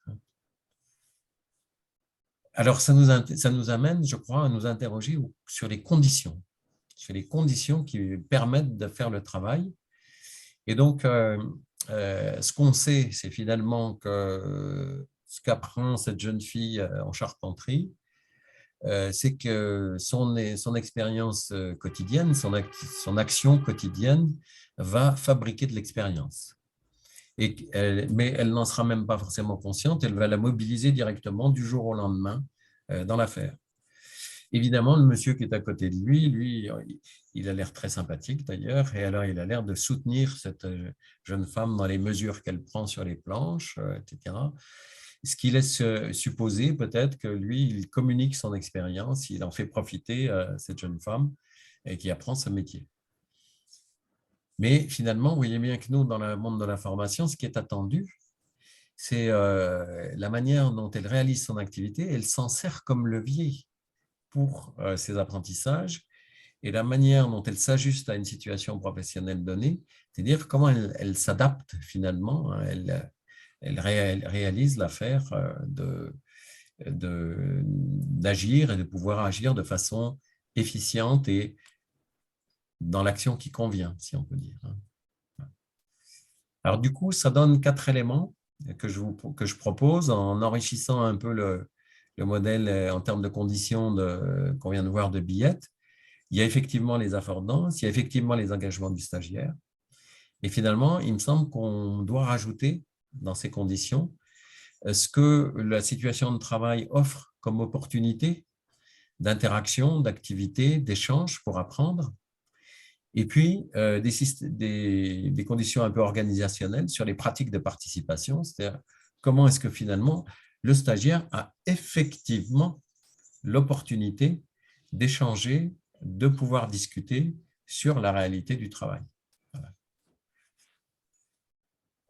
Alors, ça nous amène, je crois, à nous interroger sur les conditions qui permettent de faire le travail. Et donc, ce qu'on sait, c'est finalement que ce qu'apprend cette jeune fille en charpenterie, c'est que son expérience quotidienne, son action quotidienne va fabriquer de l'expérience. Mais elle n'en sera même pas forcément consciente, elle va la mobiliser directement du jour au lendemain dans l'affaire. Évidemment, le monsieur qui est à côté de lui, il a l'air très sympathique d'ailleurs, et alors il a l'air de soutenir cette jeune femme dans les mesures qu'elle prend sur les planches, etc. Ce qui laisse supposer peut-être que lui, il communique son expérience, il en fait profiter cette jeune femme et qui apprend ce métier. Mais finalement, vous voyez bien que nous, dans le monde de l'information, ce qui est attendu, c'est la manière dont elle réalise son activité. Elle s'en sert comme levier pour ses apprentissages et la manière dont elle s'ajuste à une situation professionnelle donnée, c'est-à-dire comment elle s'adapte finalement, hein, elle réalise l'affaire d'agir et de pouvoir agir de façon efficiente et dans l'action qui convient, si on peut dire. Alors du coup, ça donne 4 éléments que je propose en enrichissant un peu le modèle en termes de conditions qu'on vient de voir de billettes. Il y a effectivement les affordances, il y a effectivement les engagements du stagiaire. Et finalement, il me semble qu'on doit rajouter dans ces conditions ce que la situation de travail offre comme opportunité d'interaction, d'activité, d'échange pour apprendre. Et puis, des conditions un peu organisationnelles sur les pratiques de participation, c'est-à-dire comment est-ce que finalement le stagiaire a effectivement l'opportunité d'échanger, de pouvoir discuter sur la réalité du travail. Voilà.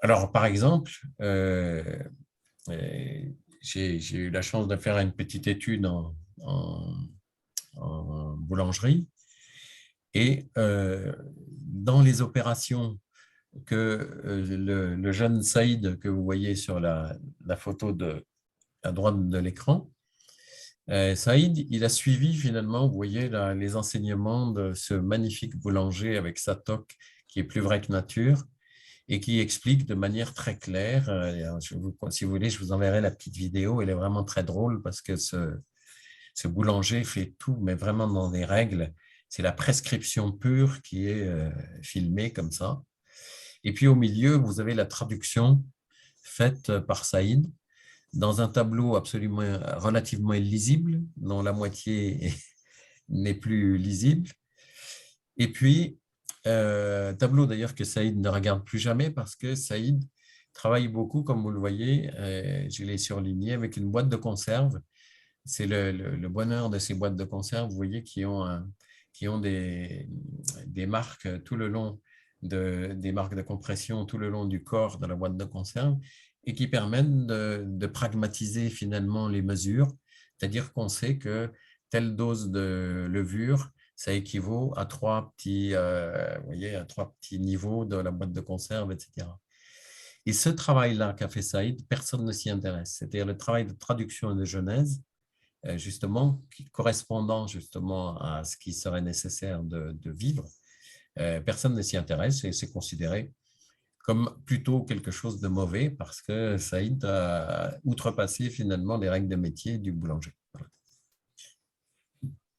Alors, par exemple, j'ai eu la chance de faire une petite étude en boulangerie et dans les opérations que le jeune Saïd que vous voyez sur la photo à droite de l'écran, Saïd, il a suivi finalement, vous voyez, là, les enseignements de ce magnifique boulanger avec sa toque qui est plus vrai que nature et qui explique de manière très claire. Si vous voulez, je vous enverrai la petite vidéo. Elle est vraiment très drôle parce que ce boulanger fait tout, mais vraiment dans des règles. C'est la prescription pure qui est filmée comme ça. Et puis au milieu, vous avez la traduction faite par Saïd dans un tableau absolument relativement illisible, dont la moitié n'est plus lisible. Et puis, tableau d'ailleurs que Saïd ne regarde plus jamais parce que Saïd travaille beaucoup, comme vous le voyez, je l'ai surligné, avec une boîte de conserve. C'est le bonheur de ces boîtes de conserve, vous voyez, qui ont des marques tout le long, des marques de compression tout le long du corps de la boîte de conserve et qui permettent de pragmatiser finalement les mesures. C'est-à-dire qu'on sait que telle dose de levure, ça équivaut à vous voyez, à 3 petits niveaux de la boîte de conserve, etc. Et ce travail-là qu'a fait Saïd, personne ne s'y intéresse. C'est-à-dire le travail de traduction et de genèse, justement, correspondant justement à ce qui serait nécessaire de vivre. Personne ne s'y intéresse et c'est considéré comme plutôt quelque chose de mauvais parce que Saïd a outrepassé finalement les règles de métier du boulanger. Voilà.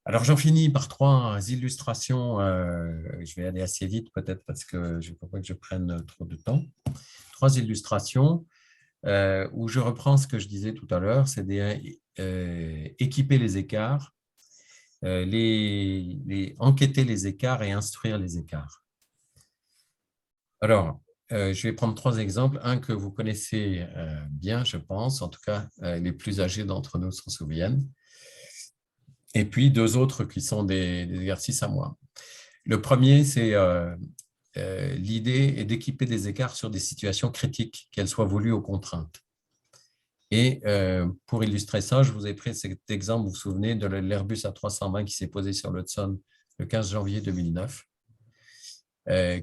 Alors, j'en finis par 3 illustrations. Je vais aller assez vite peut-être parce que je ne veux pas que je prenne trop de temps. 3 illustrations où je reprends ce que je disais tout à l'heure, c'est équiper les écarts, enquêter les écarts et instruire les écarts. Alors, je vais prendre 3 exemples. Un que vous connaissez bien, je pense, en tout cas, les plus âgés d'entre nous s'en souviennent. Et puis 2 autres qui sont des exercices à moi. Le premier, c'est l'idée est d'équiper des écarts sur des situations critiques, qu'elles soient voulues ou contraintes. Et pour illustrer ça, je vous ai pris cet exemple, vous vous souvenez, de l'Airbus A320 qui s'est posé sur l'Hudson le 15 janvier 2009,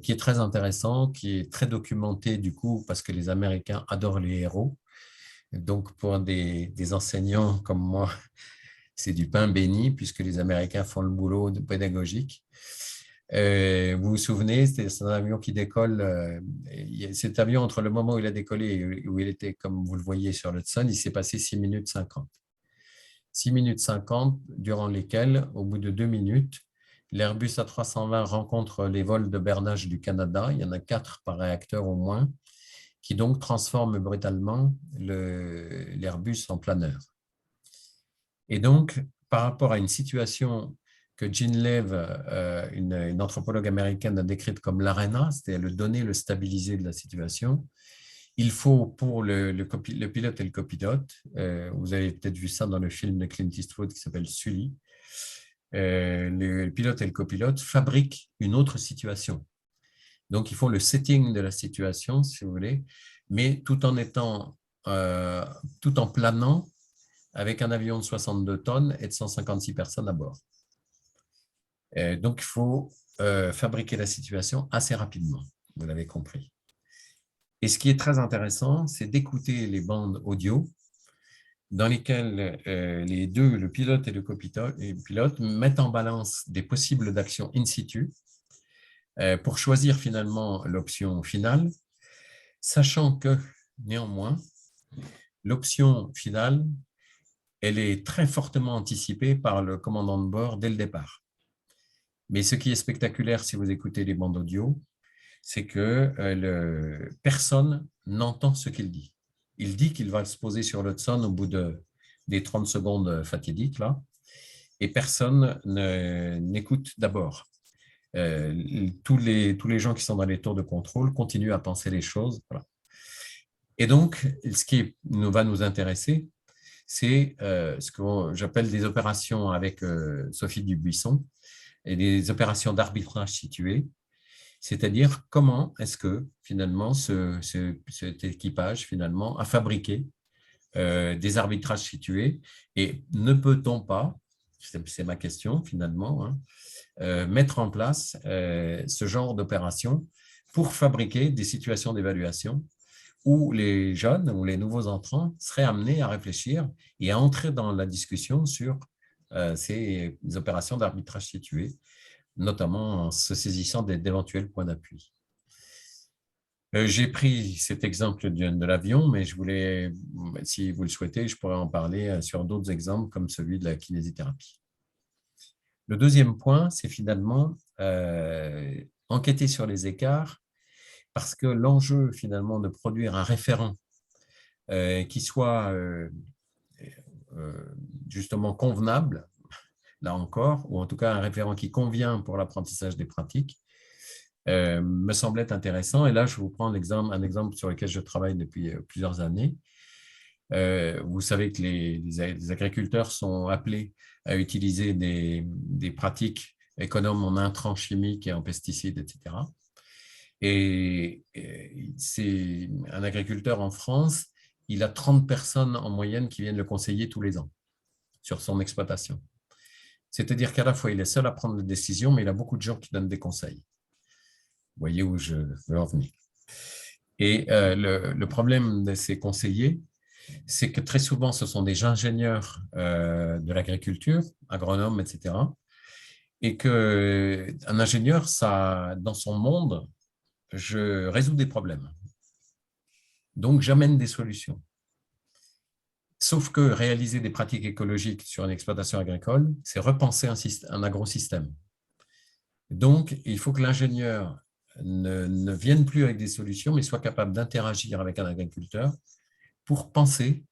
qui est très intéressant, qui est très documenté du coup, parce que les Américains adorent les héros. Donc, pour des enseignants comme moi, c'est du pain béni, puisque les Américains font le boulot pédagogique. Vous vous souvenez, c'est un avion qui décolle. Cet avion, entre le moment où il a décollé et où il était, comme vous le voyez sur l'Hudson, il s'est passé 6 minutes 50. 6 minutes 50, durant lesquelles, au bout de 2 minutes, l'Airbus A320 rencontre les vols de bernage du Canada. Il y en a 4 par réacteur au moins, qui donc transforment brutalement l'Airbus en planeur. Et donc, par rapport à une situation que Jean Lev, une anthropologue américaine, a décrite comme l'ARENA, c'est-à-dire le donner, le stabiliser de la situation, il faut pour le pilote et le copilote, vous avez peut-être vu ça dans le film de Clint Eastwood qui s'appelle Sully, le pilote et le copilote fabriquent une autre situation. Donc, il faut le setting de la situation, si vous voulez, mais tout en planant avec un avion de 62 tonnes et de 156 personnes à bord. Donc, il faut fabriquer la situation assez rapidement, vous l'avez compris. Et ce qui est très intéressant, c'est d'écouter les bandes audio dans lesquelles les deux, le pilote et le copilote, mettent en balance des possibles d'actions in situ pour choisir finalement l'option finale, sachant que, néanmoins, l'option finale, elle est très fortement anticipée par le commandant de bord dès le départ. Mais ce qui est spectaculaire si vous écoutez les bandes audio, c'est que personne n'entend ce qu'il dit. Il dit qu'il va se poser sur l'Hudson au bout des 30 secondes fatidiques, là, et personne n'écoute d'abord. Tous les gens qui sont dans les tours de contrôle continuent à penser les choses. Voilà. Et donc, ce qui va nous intéresser, c'est ce que j'appelle des opérations avec Sophie Dubuisson, et des opérations d'arbitrage situé, c'est-à-dire comment est-ce que finalement cet équipage finalement a fabriqué des arbitrages situés et ne peut-on pas, c'est ma question finalement, mettre en place ce genre d'opération pour fabriquer des situations d'évaluation où les jeunes ou les nouveaux entrants seraient amenés à réfléchir et à entrer dans la discussion sur ces opérations d'arbitrage situé, notamment en se saisissant d'éventuels points d'appui. J'ai pris cet exemple de l'avion, mais je voulais, si vous le souhaitez, je pourrais en parler sur d'autres exemples comme celui de la kinésithérapie. Le deuxième point, c'est finalement enquêter sur les écarts, parce que l'enjeu finalement de produire un référent qui soit justement convenable, là encore, ou en tout cas un référent qui convient pour l'apprentissage des pratiques, me semblait intéressant. Et là, je vous prends un exemple sur lequel je travaille depuis plusieurs années. Vous savez que les agriculteurs sont appelés à utiliser des pratiques économes en intrants chimiques et en pesticides, etc. Et c'est un agriculteur en France, il a 30 personnes en moyenne qui viennent le conseiller tous les ans sur son exploitation. C'est-à-dire qu'à la fois, il est seul à prendre des décisions, mais il a beaucoup de gens qui donnent des conseils. Vous voyez où je veux en venir. Et le problème de ces conseillers, c'est que très souvent, ce sont des ingénieurs de l'agriculture, agronomes, etc. Et qu'un ingénieur, ça, dans son monde, je résous des problèmes. Donc, j'amène des solutions. Sauf que réaliser des pratiques écologiques sur une exploitation agricole, c'est repenser un agrosystème. Donc, il faut que l'ingénieur ne vienne plus avec des solutions, mais soit capable d'interagir avec un agriculteur pour penser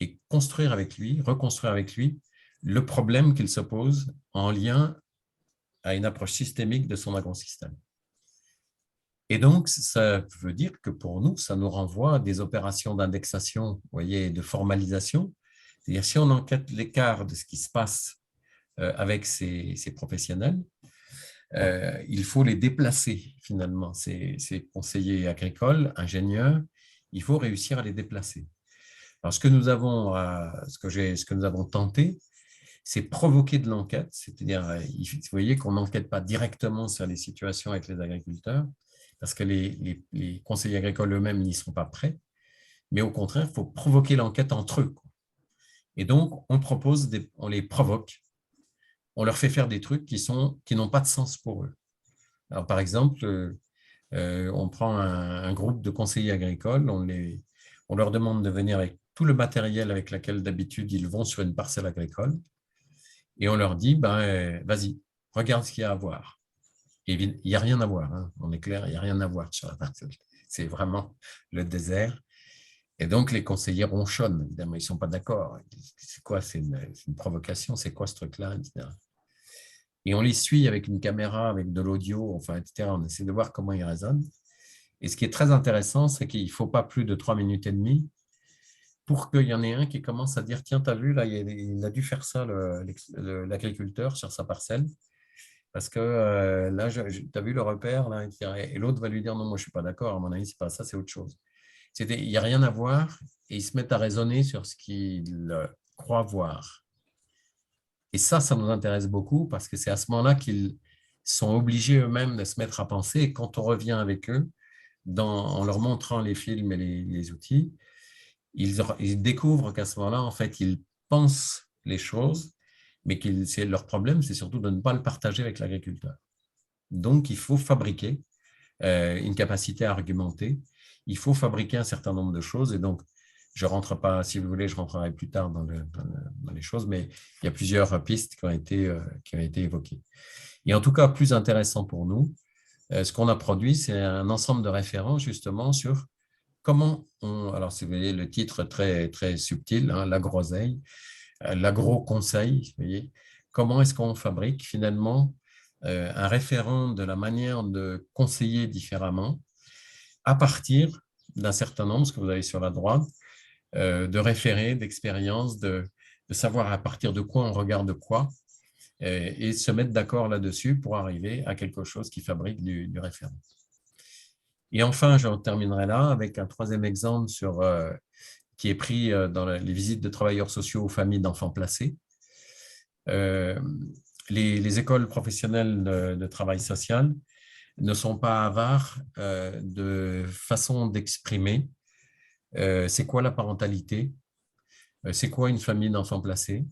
et construire avec lui, reconstruire avec lui le problème qu'il se pose en lien à une approche systémique de son agrosystème. Et donc, ça veut dire que pour nous, ça nous renvoie à des opérations d'indexation, vous voyez, de formalisation. C'est-à-dire, si on enquête l'écart de ce qui se passe avec ces professionnels, il faut les déplacer finalement, ces conseillers agricoles, ingénieurs, il faut réussir à les déplacer. Alors, ce que nous avons tenté, c'est provoquer de l'enquête, c'est-à-dire, vous voyez qu'on n'enquête pas directement sur les situations avec les agriculteurs, parce que les conseillers agricoles eux-mêmes n'y sont pas prêts, mais au contraire, il faut provoquer l'enquête entre eux. Et donc, on les provoque, on leur fait faire des trucs qui n'ont pas de sens pour eux. Alors, par exemple, on prend un groupe de conseillers agricoles, on leur demande de venir avec tout le matériel avec lequel d'habitude ils vont sur une parcelle agricole, et on leur dit, vas-y, regarde ce qu'il y a à voir. Et il n'y a rien à voir, hein. On est clair, il n'y a rien à voir sur la parcelle. C'est vraiment le désert. Et donc, les conseillers ronchonnent, évidemment, ils ne sont pas d'accord. C'est quoi, c'est une provocation, c'est quoi ce truc-là, etc. Et on les suit avec une caméra, avec de l'audio, enfin, etc. On essaie de voir comment ils raisonnent. Et ce qui est très intéressant, c'est qu'il ne faut pas plus de 3 minutes et demie pour qu'il y en ait un qui commence à dire, tiens, tu as vu, là, il a dû faire ça, l'agriculteur, sur sa parcelle. Parce que là, tu as vu le repère, là, etc. Et l'autre va lui dire, non, moi, je ne suis pas d'accord, à mon avis, ce n'est pas ça, c'est autre chose. Il n'y a rien à voir, et ils se mettent à raisonner sur ce qu'ils croient voir. Et ça nous intéresse beaucoup, parce que c'est à ce moment-là qu'ils sont obligés eux-mêmes de se mettre à penser, et quand on revient avec eux, en leur montrant les films et les outils, ils découvrent qu'à ce moment-là, en fait, ils pensent les choses, mais leur problème, c'est surtout de ne pas le partager avec l'agriculteur. Donc, il faut fabriquer une capacité à argumenter. Il faut fabriquer un certain nombre de choses. Et donc, je ne rentre pas, si vous voulez, je rentrerai plus tard dans les choses, mais il y a plusieurs pistes qui ont été évoquées. Et en tout cas, plus intéressant pour nous, ce qu'on a produit, c'est un ensemble de références justement sur comment alors si vous voyez le titre très, très subtil, hein, la groseille, l'agro-conseil, vous voyez, comment est-ce qu'on fabrique finalement un référent de la manière de conseiller différemment à partir d'un certain nombre, ce que vous avez sur la droite, de référés, d'expériences, de savoir à partir de quoi on regarde quoi, et se mettre d'accord là-dessus pour arriver à quelque chose qui fabrique du référent. Et enfin, je terminerai là avec un troisième exemple qui est pris dans les visites de travailleurs sociaux aux familles d'enfants placés. Les écoles professionnelles de travail social ne sont pas avares de façon d'exprimer c'est quoi la parentalité, c'est quoi une famille d'enfants placés,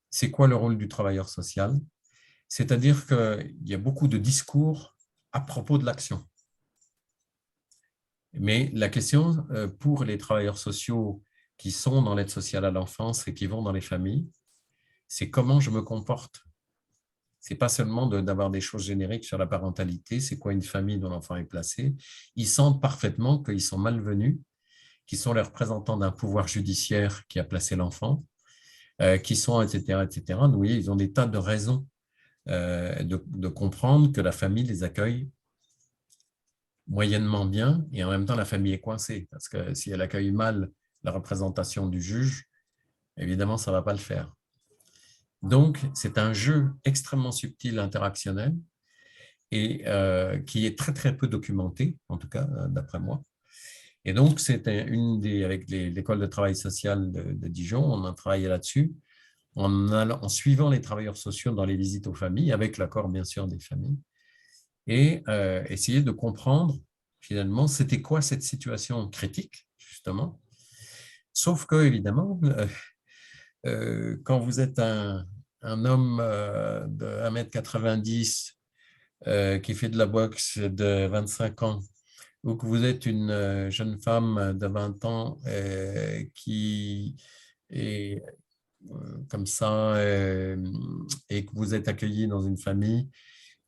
c'est quoi le rôle du travailleur social. C'est-à-dire qu'il y a beaucoup de discours à propos de l'action. Mais la question pour les travailleurs sociaux qui sont dans l'aide sociale à l'enfance et qui vont dans les familles, c'est comment je me comporte. Ce n'est pas seulement d'avoir des choses génériques sur la parentalité, c'est quoi une famille dont l'enfant est placé. Ils sentent parfaitement qu'ils sont malvenus, qu'ils sont les représentants d'un pouvoir judiciaire qui a placé l'enfant, qui sont, etc., etc. Donc, vous voyez, ils ont des tas de raisons de comprendre que la famille les accueille moyennement bien, et en même temps, la famille est coincée, parce que si elle accueille mal la représentation du juge, évidemment, ça ne va pas le faire. Donc, c'est un jeu extrêmement subtil, interactionnel, et qui est très, très peu documenté, en tout cas, d'après moi. Et donc, c'était avec l'école de travail social de Dijon, on a travaillé là-dessus, en suivant les travailleurs sociaux dans les visites aux familles, avec l'accord, bien sûr, des familles, et essayer de comprendre, finalement, c'était quoi cette situation critique, justement. Sauf que, évidemment, quand vous êtes un homme de 1,90 m qui fait de la boxe de 25 ans, ou que vous êtes une jeune femme de 20 ans qui est comme ça et que vous êtes accueilli dans une famille,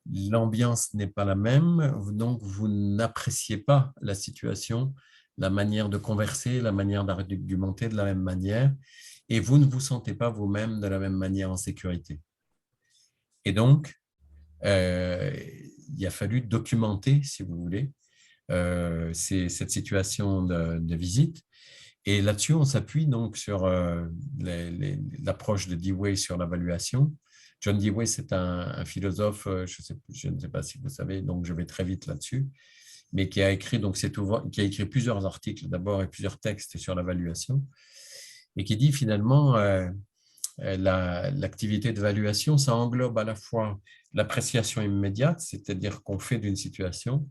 l'ambiance n'est pas la même, donc vous n'appréciez pas la situation, la manière de converser, la manière d'argumenter de la même manière, et vous ne vous sentez pas vous-même de la même manière en sécurité. Et donc, il a fallu documenter, si vous voulez, cette situation de visite. Et là-dessus, on s'appuie donc sur l'approche de Dewey sur l'évaluation. John Dewey, c'est un philosophe, je ne sais pas si vous savez, donc je vais très vite là-dessus, mais qui a écrit, qui a écrit plusieurs articles d'abord et plusieurs textes sur l'évaluation, et qui dit finalement l'activité d'évaluation, ça englobe à la fois l'appréciation immédiate, c'est-à-dire qu'on fait d'une situation,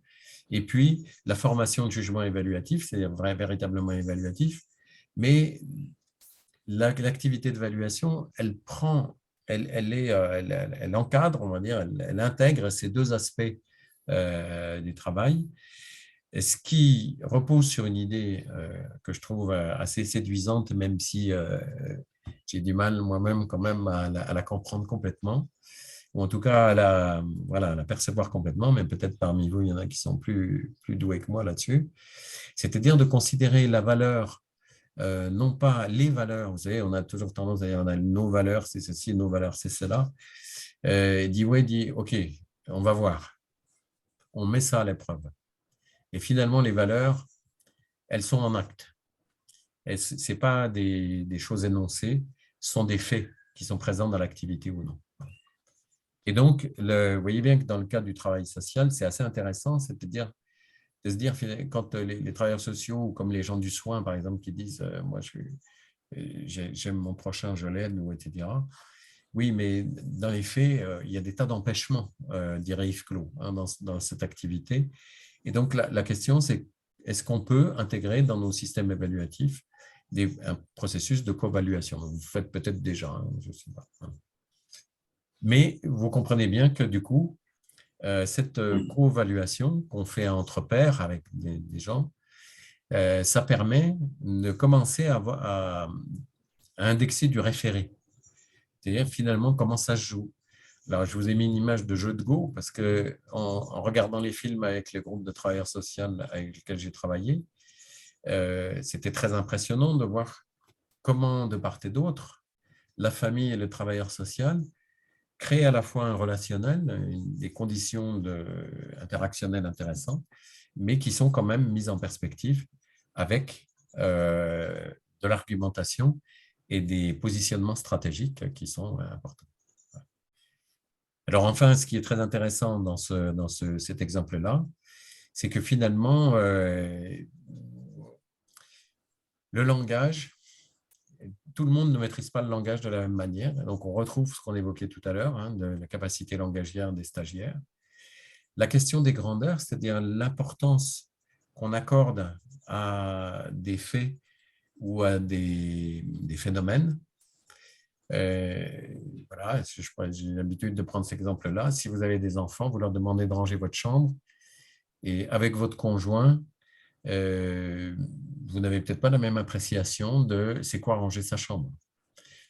et puis la formation de jugement évaluatif, c'est-à-dire véritablement évaluatif, mais l'activité d'évaluation, elle encadre, on va dire, elle intègre ces deux aspects du travail, ce qui repose sur une idée que je trouve assez séduisante, même si j'ai du mal moi-même quand même à la comprendre complètement, ou en tout cas à la percevoir complètement, mais peut-être parmi vous, il y en a qui sont plus doués que moi là-dessus. C'est-à-dire de considérer la valeur, non pas les valeurs, vous savez, on a toujours tendance à dire on a nos valeurs, c'est ceci, nos valeurs, c'est cela. Dewey dit, OK, on va voir, on met ça à l'épreuve. Et finalement, les valeurs, elles sont en acte. Ce n'est pas des choses énoncées, ce sont des faits qui sont présents dans l'activité ou non. Et donc, vous voyez bien que dans le cadre du travail social, c'est assez intéressant, c'est-à-dire de se dire, quand les travailleurs sociaux, comme les gens du soin, par exemple, qui disent moi, j'aime mon prochain, je l'aide, ou etc. Oui, mais dans les faits, il y a des tas d'empêchements, dirait Yves Clos, hein, dans cette activité. Et donc, la question, c'est est-ce qu'on peut intégrer dans nos systèmes évaluatifs un processus de co-évaluation? Vous faites peut-être déjà, hein, je ne sais pas. Mais vous comprenez bien que du coup, cette co-évaluation qu'on fait entre pairs avec des gens, ça permet de commencer à indexer du référé. C'est-à-dire finalement comment ça se joue. Alors, je vous ai mis une image de jeu de Go parce que en regardant les films avec les groupes de travailleurs sociaux avec lesquels j'ai travaillé, c'était très impressionnant de voir comment, de part et d'autre, la famille et le travailleur social créent à la fois un relationnel, des conditions interactionnelles intéressantes, mais qui sont quand même mises en perspective avec de l'argumentation et des positionnements stratégiques qui sont importants. Alors enfin, ce qui est très intéressant dans cet exemple-là, c'est que finalement, le langage, tout le monde ne maîtrise pas le langage de la même manière. Donc, on retrouve ce qu'on évoquait tout à l'heure, hein, de la capacité langagière des stagiaires. La question des grandeurs, c'est-à-dire l'importance qu'on accorde à des faits ou à des phénomènes. Voilà, j'ai l'habitude de prendre cet exemple-là. Si vous avez des enfants, vous leur demandez de ranger votre chambre et avec votre conjoint, vous n'avez peut-être pas la même appréciation de c'est quoi ranger sa chambre.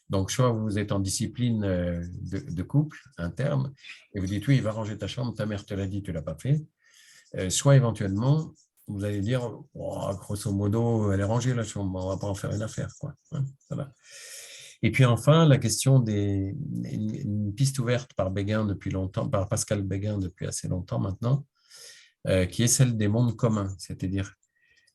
Donc, soit vous êtes en discipline de couple interne et vous dites oui, il va ranger ta chambre, ta mère te l'a dit, tu ne l'as pas fait. Soit éventuellement, vous allez dire oh, grosso modo, elle est rangée la chambre, on ne va pas en faire une affaire, quoi. Voilà. Et puis enfin, la question une piste ouverte par Béguin depuis longtemps, par Pascal Béguin depuis assez longtemps maintenant, qui est celle des mondes communs, c'est-à-dire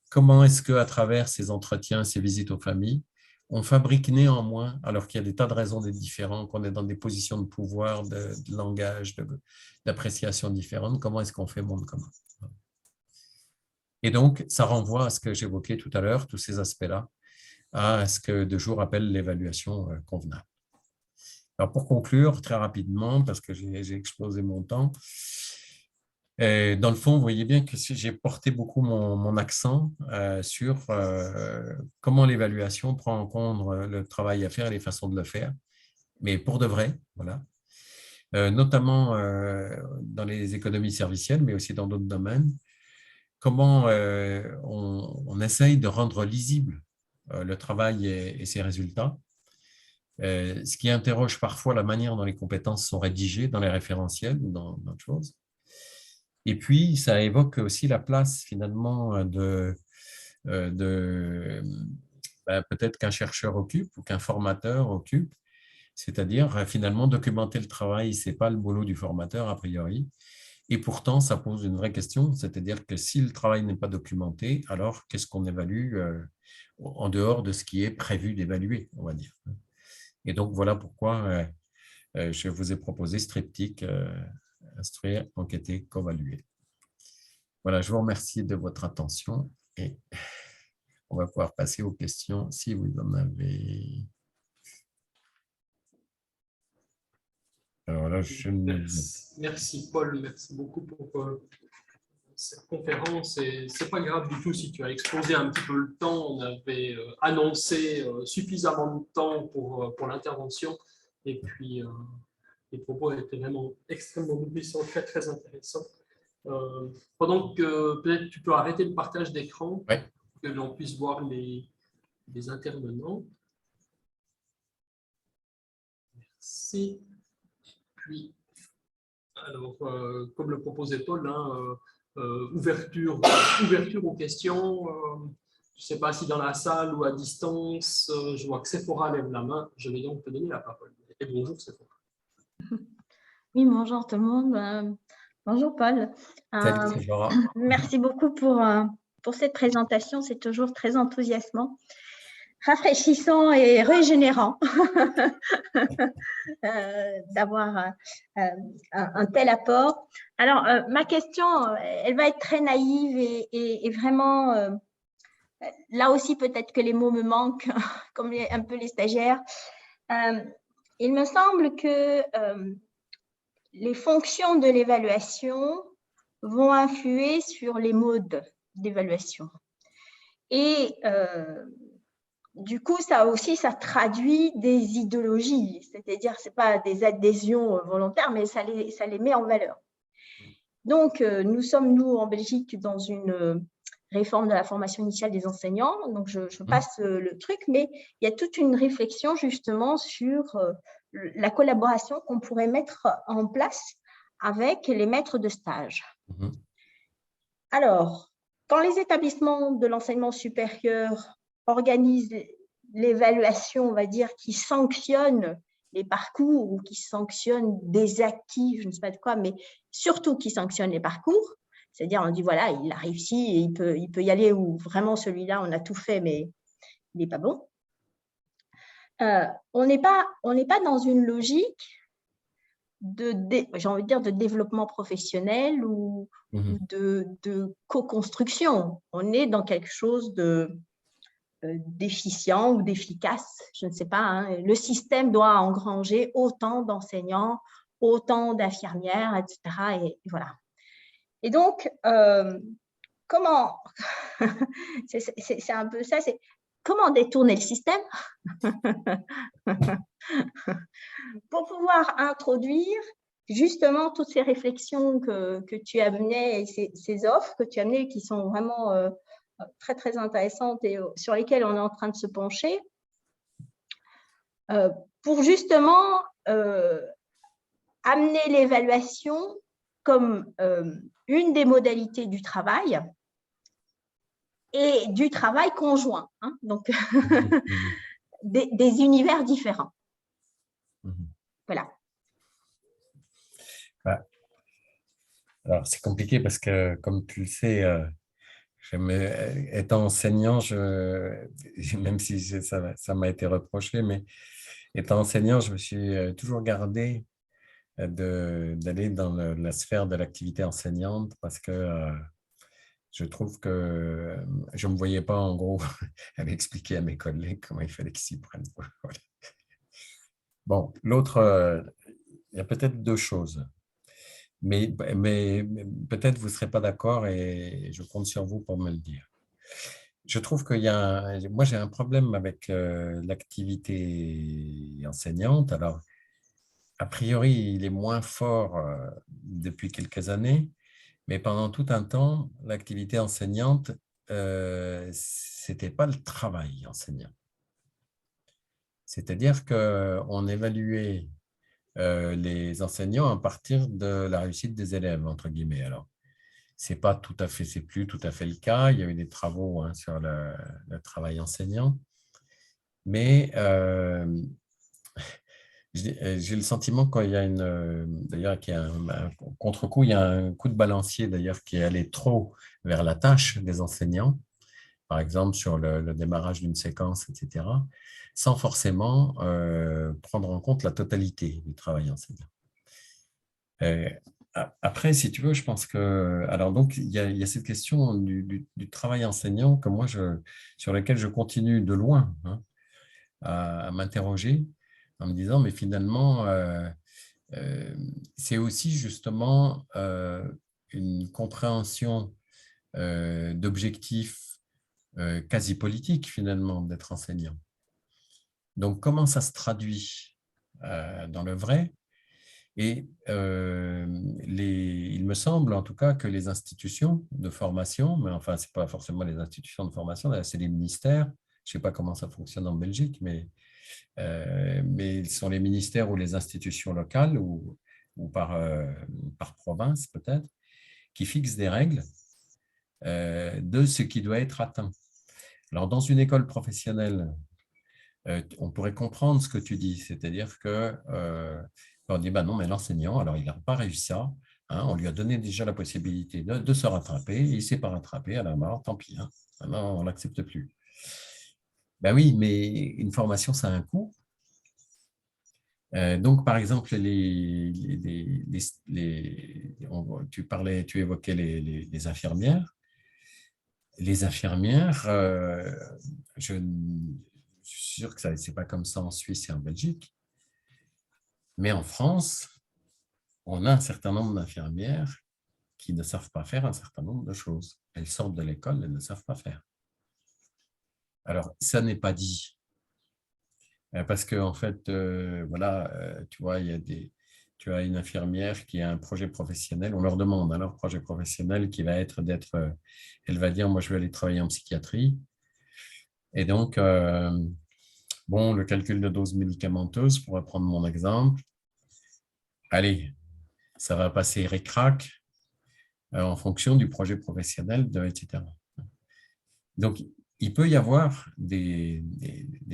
comment est-ce qu'à travers ces entretiens, ces visites aux familles, on fabrique néanmoins, alors qu'il y a des tas de raisons d'être différents, qu'on est dans des positions de pouvoir, de langage, d'appréciation différentes, comment est-ce qu'on fait monde commun? Et donc, ça renvoie à ce que j'évoquais tout à l'heure, tous ces aspects-là, à ce que De Jour appelle l'évaluation convenable. Alors, pour conclure très rapidement, parce que j'ai explosé mon temps, dans le fond, vous voyez bien que j'ai porté beaucoup mon accent sur comment l'évaluation prend en compte le travail à faire et les façons de le faire, mais pour de vrai, voilà. Notamment dans les économies servicielles, mais aussi dans d'autres domaines, comment on essaye de rendre lisible le travail et ses résultats, ce qui interroge parfois la manière dont les compétences sont rédigées dans les référentiels ou dans d'autres choses. Et puis, ça évoque aussi la place finalement peut-être qu'un chercheur occupe ou qu'un formateur occupe, c'est-à-dire finalement documenter le travail, ce n'est pas le boulot du formateur a priori. Et pourtant, ça pose une vraie question, c'est-à-dire que si le travail n'est pas documenté, alors qu'est-ce qu'on évalue en dehors de ce qui est prévu d'évaluer, on va dire. Et donc, voilà pourquoi je vous ai proposé ce triptyque, instruire, enquêter, covaluer. Voilà, je vous remercie de votre attention et on va pouvoir passer aux questions si vous en avez. Alors là, Merci Paul, merci beaucoup pour cette conférence. Et c'est pas grave du tout si tu as exposé un petit peu le temps. On avait annoncé suffisamment de temps pour l'intervention. Et puis, les propos étaient vraiment extrêmement nourrissants, très, très intéressants. Pendant que peut-être tu peux arrêter le partage d'écran, ouais. que l'on puisse voir les intervenants. Merci. Puis, alors, comme le proposait Paul, hein, ouverture aux questions. Je ne sais pas si dans la salle ou à distance. Je vois que Sephora lève la main. Je vais donc te donner la parole. Et bonjour Sephora. Oui, bonjour tout le monde. Bonjour Paul. Salut Sephora. Merci beaucoup pour cette présentation. C'est toujours très enthousiasmant, rafraîchissant et régénérant d'avoir un tel apport. Alors, ma question, elle va être très naïve et vraiment, là aussi, peut-être que les mots me manquent, comme un peu les stagiaires. Il me semble que les fonctions de l'évaluation vont influer sur les modes d'évaluation. Et du coup, ça aussi, ça traduit des idéologies, c'est-à-dire, ce n'est pas des adhésions volontaires, mais ça les met en valeur. Donc, nous sommes, en Belgique, dans une réforme de la formation initiale des enseignants. Donc, je passe le truc, mais il y a toute une réflexion justement sur la collaboration qu'on pourrait mettre en place avec les maîtres de stage. Alors, quand les établissements de l'enseignement supérieur organisent l'évaluation, on va dire, qui sanctionne les parcours ou qui sanctionne des acquis, je ne sais pas de quoi, mais surtout qui sanctionne les parcours, c'est-à-dire on dit voilà, il a réussi et il peut y aller, ou vraiment celui-là, on a tout fait, mais il n'est pas bon. On n'est pas dans une logique j'ai envie de dire, de développement professionnel ou de co-construction. On est dans quelque chose d'efficient ou d'efficace, je ne sais pas. Hein. Le système doit engranger autant d'enseignants, autant d'infirmières, etc. Et voilà. Et donc, comment, c'est un peu ça, c'est comment détourner le système pour pouvoir introduire justement toutes ces réflexions que tu amenais et ces offres que tu amenais qui sont vraiment très, très intéressantes et sur lesquelles on est en train de se pencher pour justement amener l'évaluation comme une des modalités du travail et du travail conjoint, hein, donc des univers différents. Voilà. Alors, c'est compliqué parce que, comme tu le sais, étant enseignant, même si ça m'a été reproché, mais étant enseignant, je me suis toujours gardé d'aller dans la sphère de l'activité enseignante parce que je trouve que je ne me voyais pas, en gros, aller expliquer à mes collègues comment il fallait qu'ils s'y prennent. Voilà. Bon, il y a peut-être deux choses, mais peut-être vous ne serez pas d'accord et je compte sur vous pour me le dire. Je trouve moi j'ai un problème avec l'activité enseignante. Alors, a priori, il est moins fort depuis quelques années, mais pendant tout un temps, l'activité enseignante, c'était pas le travail enseignant. C'est-à-dire qu'on évaluait les enseignants à partir de la réussite des élèves, entre guillemets. Alors, c'est plus tout à fait le cas. Il y a eu des travaux sur le travail enseignant, mais j'ai le sentiment qu'il y a d'ailleurs, qu'il y a un contre-coup, il y a un coup de balancier d'ailleurs qui est allé trop vers la tâche des enseignants, par exemple sur le démarrage d'une séquence, etc., sans forcément prendre en compte la totalité du travail enseignant. Après, si tu veux, je pense que… Alors, donc, il y a cette question du travail enseignant sur laquelle je continue de loin à m'interroger en me disant, mais finalement, c'est aussi justement une compréhension d'objectifs quasi politiques, finalement, d'être enseignant. Donc, comment ça se traduit dans le vrai? Et il me semble en tout cas que les institutions de formation, mais enfin, ce n'est pas forcément les institutions de formation, c'est les ministères, je ne sais pas comment ça fonctionne en Belgique, mais ce sont les ministères ou les institutions locales ou par province peut-être, qui fixent des règles de ce qui doit être atteint. Alors, dans une école professionnelle, on pourrait comprendre ce que tu dis, c'est-à-dire que on dit, bah non, mais l'enseignant, alors il n'a pas réussi ça, on lui a donné déjà la possibilité de se rattraper, il ne s'est pas rattrapé, à la mort, tant pis, maintenant on ne l'accepte plus. Ben oui, mais une formation, ça a un coût. Donc, par exemple, tu évoquais les infirmières. Les infirmières, je suis sûr que ce n'est pas comme ça en Suisse et en Belgique, mais en France, on a un certain nombre d'infirmières qui ne savent pas faire un certain nombre de choses. Elles sortent de l'école, elles ne savent pas faire. Alors, ça n'est pas dit. Parce qu'en en fait, voilà, tu vois, tu as une infirmière qui a un projet professionnel. On leur demande leur projet professionnel qui va être elle va dire, moi, je vais aller travailler en psychiatrie. Et donc, bon, le calcul de dose médicamenteuse, pour reprendre mon exemple, allez, ça va passer ric-rac en fonction du projet professionnel, etc. Donc, il peut y avoir des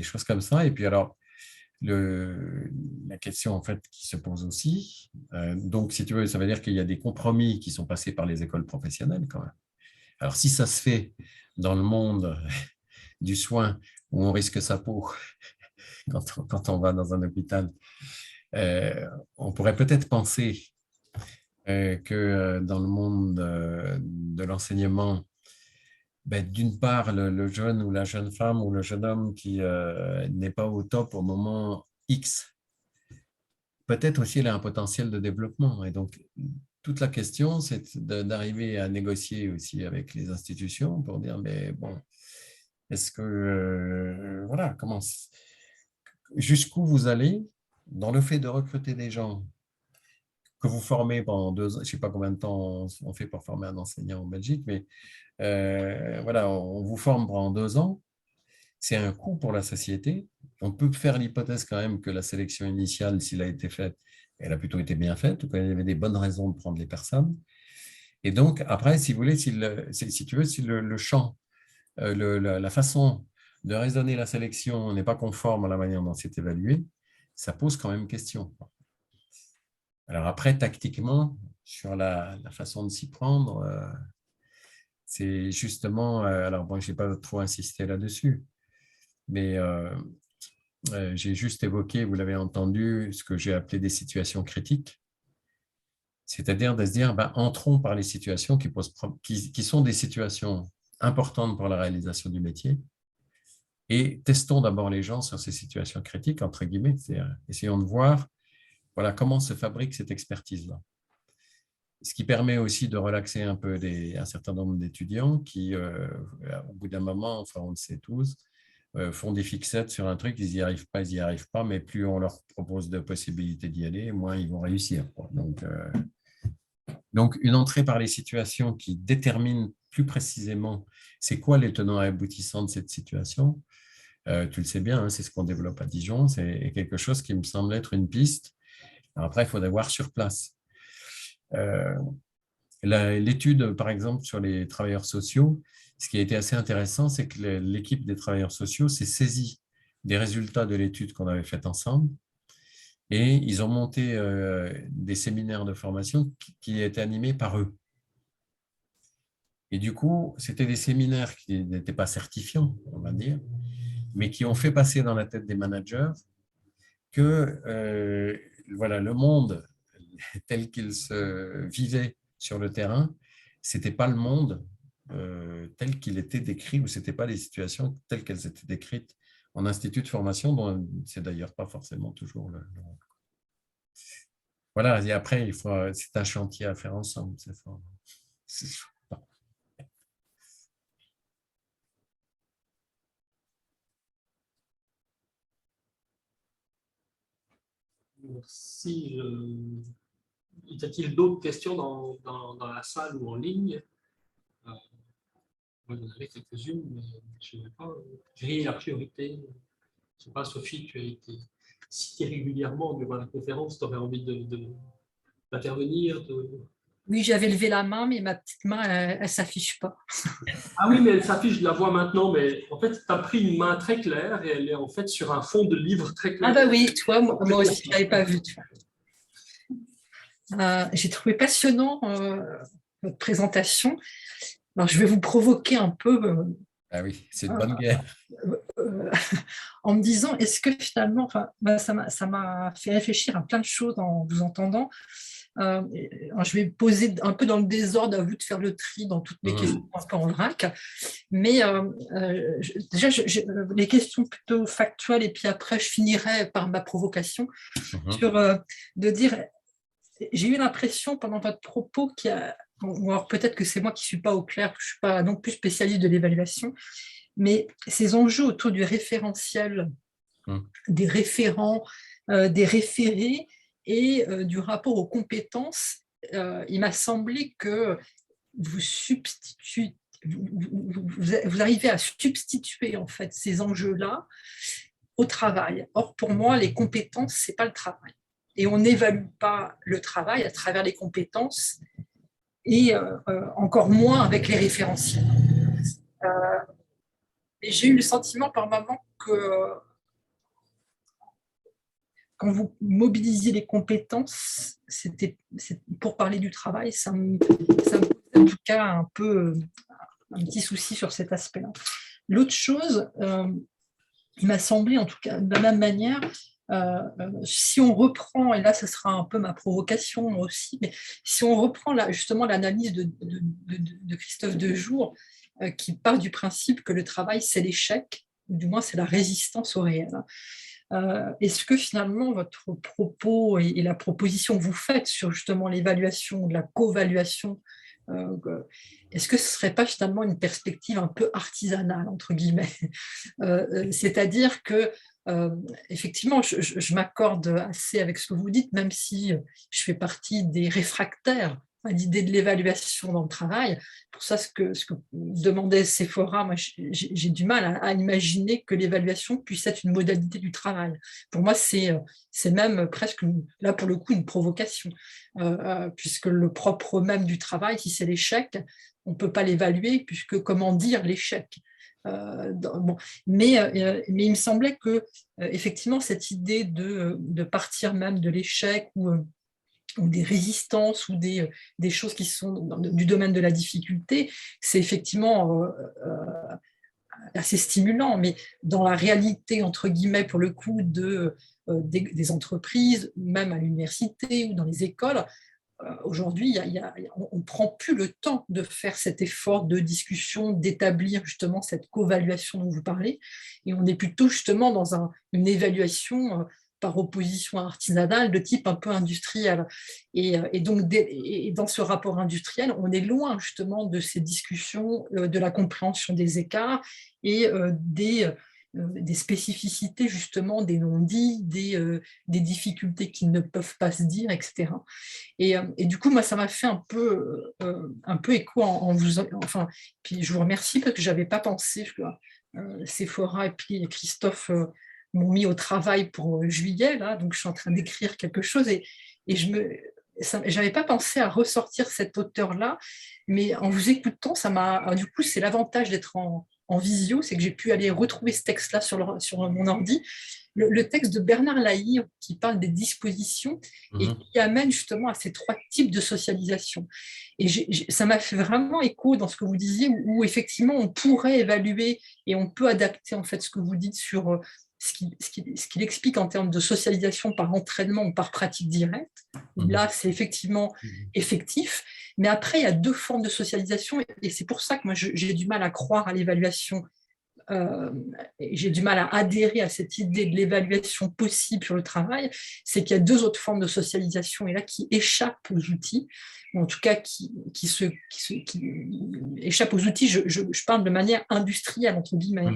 choses comme ça. Et puis, alors, la question en fait qui se pose aussi, donc, si tu veux, ça veut dire qu'il y a des compromis qui sont passés par les écoles professionnelles quand même. Alors, si ça se fait dans le monde du soin où on risque sa peau quand on va dans un hôpital, on pourrait peut-être penser que dans le monde de l'enseignement, d'une part, le jeune ou la jeune femme ou le jeune homme qui n'est pas au top au moment X, peut-être aussi il a un potentiel de développement. Et donc, toute la question, c'est d'arriver à négocier aussi avec les institutions pour dire, mais bon, est-ce que, voilà, jusqu'où vous allez dans le fait de recruter des gens que vous formez pendant 2 ans, je ne sais pas combien de temps on fait pour former un enseignant en Belgique, mais voilà, on vous forme pendant 2 ans, c'est un coût pour la société. On peut faire l'hypothèse quand même que la sélection initiale, s'il a été faite, elle a plutôt été bien faite, ou qu'il y avait des bonnes raisons de prendre les personnes. Et donc, après, si vous voulez, si tu veux, si le champ, la façon de raisonner la sélection n'est pas conforme à la manière dont c'est évalué, ça pose quand même question. Alors après, tactiquement, sur la façon de s'y prendre, c'est justement, alors moi, je n'ai pas trop insisté là-dessus, mais j'ai juste évoqué, vous l'avez entendu, ce que j'ai appelé des situations critiques, c'est-à-dire de se dire, ben, entrons par les situations qui sont des situations importantes pour la réalisation du métier, et testons d'abord les gens sur ces situations critiques, entre guillemets, c'est-à-dire essayons de voir voilà, comment se fabrique cette expertise-là. Ce qui permet aussi de relaxer un peu un certain nombre d'étudiants qui, au bout d'un moment, enfin on le sait tous, font des fixettes sur un truc, ils n'y arrivent pas, mais plus on leur propose de possibilités d'y aller, moins ils vont réussir. Donc, une entrée par les situations qui détermine plus précisément c'est quoi les tenants et aboutissants de cette situation. Tu le sais bien, hein, c'est ce qu'on développe à Dijon, c'est quelque chose qui me semble être une piste. Alors après, il faudrait voir sur place. L'étude, par exemple, sur les travailleurs sociaux, ce qui a été assez intéressant, c'est que l'équipe des travailleurs sociaux s'est saisie des résultats de l'étude qu'on avait faite ensemble et ils ont monté des séminaires de formation qui étaient animés par eux. Et du coup, c'était des séminaires qui n'étaient pas certifiants, on va dire, mais qui ont fait passer dans la tête des managers que voilà, le monde tel qu'il se vivait sur le terrain, ce n'était pas le monde tel qu'il était décrit, ou ce n'était pas les situations telles qu'elles étaient décrites en institut de formation, dont c'est d'ailleurs pas forcément toujours le rôle. Voilà, et après, c'est un chantier à faire ensemble. Merci. Y a-t-il d'autres questions dans la salle ou en ligne? Moi, j'en avais quelques-unes, mais je n'ai pas grillé la priorité. Je ne sais pas, Sophie, tu as été citée régulièrement durant la conférence. Tu aurais envie d'intervenir Oui, j'avais levé la main, mais ma petite main, elle ne s'affiche pas. Ah oui, mais elle s'affiche, je la vois maintenant, mais en fait, tu as pris une main très claire et elle est en fait sur un fond de livre très clair. Ah bah oui, toi, moi aussi, je ne l'avais pas vu. J'ai trouvé passionnant votre présentation. Alors, je vais vous provoquer un peu. Ah oui, c'est une bonne guerre. En me disant, est-ce que finalement, enfin, ça m'a fait réfléchir à plein de choses en vous entendant. Je vais poser un peu dans le désordre, à vous de faire le tri dans toutes mes questions un peu en vrac. Mais déjà, les questions plutôt factuelles, et puis après, je finirai par ma provocation sur de dire, j'ai eu l'impression pendant votre propos qu'il y a, ou alors peut-être que c'est moi qui ne suis pas au clair, que je ne suis pas non plus spécialiste de l'évaluation, mais ces enjeux autour du référentiel, des référents, des référés et du rapport aux compétences, il m'a semblé que vous arrivez à substituer en fait ces enjeux-là au travail. Or, pour moi, les compétences, ce n'est pas le travail. Et on n'évalue pas le travail à travers les compétences et encore moins avec les référentiels. Et j'ai eu le sentiment par moments que quand vous mobilisiez les compétences, c'était pour parler du travail, ça me posait en tout cas un petit souci sur cet aspect-là. L'autre chose, il m'a semblé, en tout cas de la même manière, si on reprend, et là ce sera un peu ma provocation aussi, mais si on reprend justement l'analyse de Christophe Dejour, qui part du principe que le travail c'est l'échec, ou du moins c'est la résistance au réel. Est-ce que finalement votre propos et la proposition que vous faites sur justement l'évaluation, la co-évaluation, est-ce que ce ne serait pas finalement une perspective un peu artisanale, entre guillemets, c'est-à-dire que effectivement, je m'accorde assez avec ce que vous dites, même si je fais partie des réfractaires à l'idée de l'évaluation dans le travail. Pour ça, ce que demandait Sephora, moi, j'ai du mal à imaginer que l'évaluation puisse être une modalité du travail. Pour moi, c'est même presque, là pour le coup, une provocation, puisque le propre même du travail, si c'est l'échec, on ne peut pas l'évaluer, puisque comment dire l'échec? Mais il me semblait que effectivement cette idée de partir même de l'échec ou des résistances ou des choses qui sont du domaine de la difficulté, c'est effectivement assez stimulant, mais dans la réalité, entre guillemets, pour le coup, des entreprises, même à l'université ou dans les écoles, aujourd'hui, on ne prend plus le temps de faire cet effort de discussion, d'établir justement cette co-évaluation dont vous parlez, et on est plutôt justement dans une évaluation par opposition artisanale de type un peu industriel. Et donc, dans ce rapport industriel, on est loin justement de ces discussions, de la compréhension des écarts et des spécificités justement, des non-dits, des difficultés qui ne peuvent pas se dire, etc. Et du coup, moi, ça m'a fait un peu écho en vous... Enfin, puis je vous remercie parce que je n'avais pas pensé, Séphora et puis Christophe m'ont mis au travail pour juillet, là, donc je suis en train d'écrire quelque chose et je n'avais pas pensé à ressortir cet auteur-là, mais en vous écoutant, du coup, c'est l'avantage d'être en visio, c'est que j'ai pu aller retrouver ce texte-là sur mon ordi, le texte de Bernard Lahire qui parle des dispositions et qui amène justement à ces 3 types de socialisation. Et ça m'a fait vraiment écho dans ce que vous disiez, où effectivement on pourrait évaluer et on peut adapter en fait ce que vous dites sur ce qu'il explique en termes de socialisation par entraînement ou par pratique directe. Là, c'est effectivement effectif. Mais après, il y a 2 formes de socialisation et c'est pour ça que moi, j'ai du mal à croire à l'évaluation. J'ai du mal à adhérer à cette idée de l'évaluation possible sur le travail, c'est qu'il y a 2 autres formes de socialisation et là qui échappent aux outils, ou en tout cas qui échappent aux outils, je parle de manière industrielle, entre guillemets.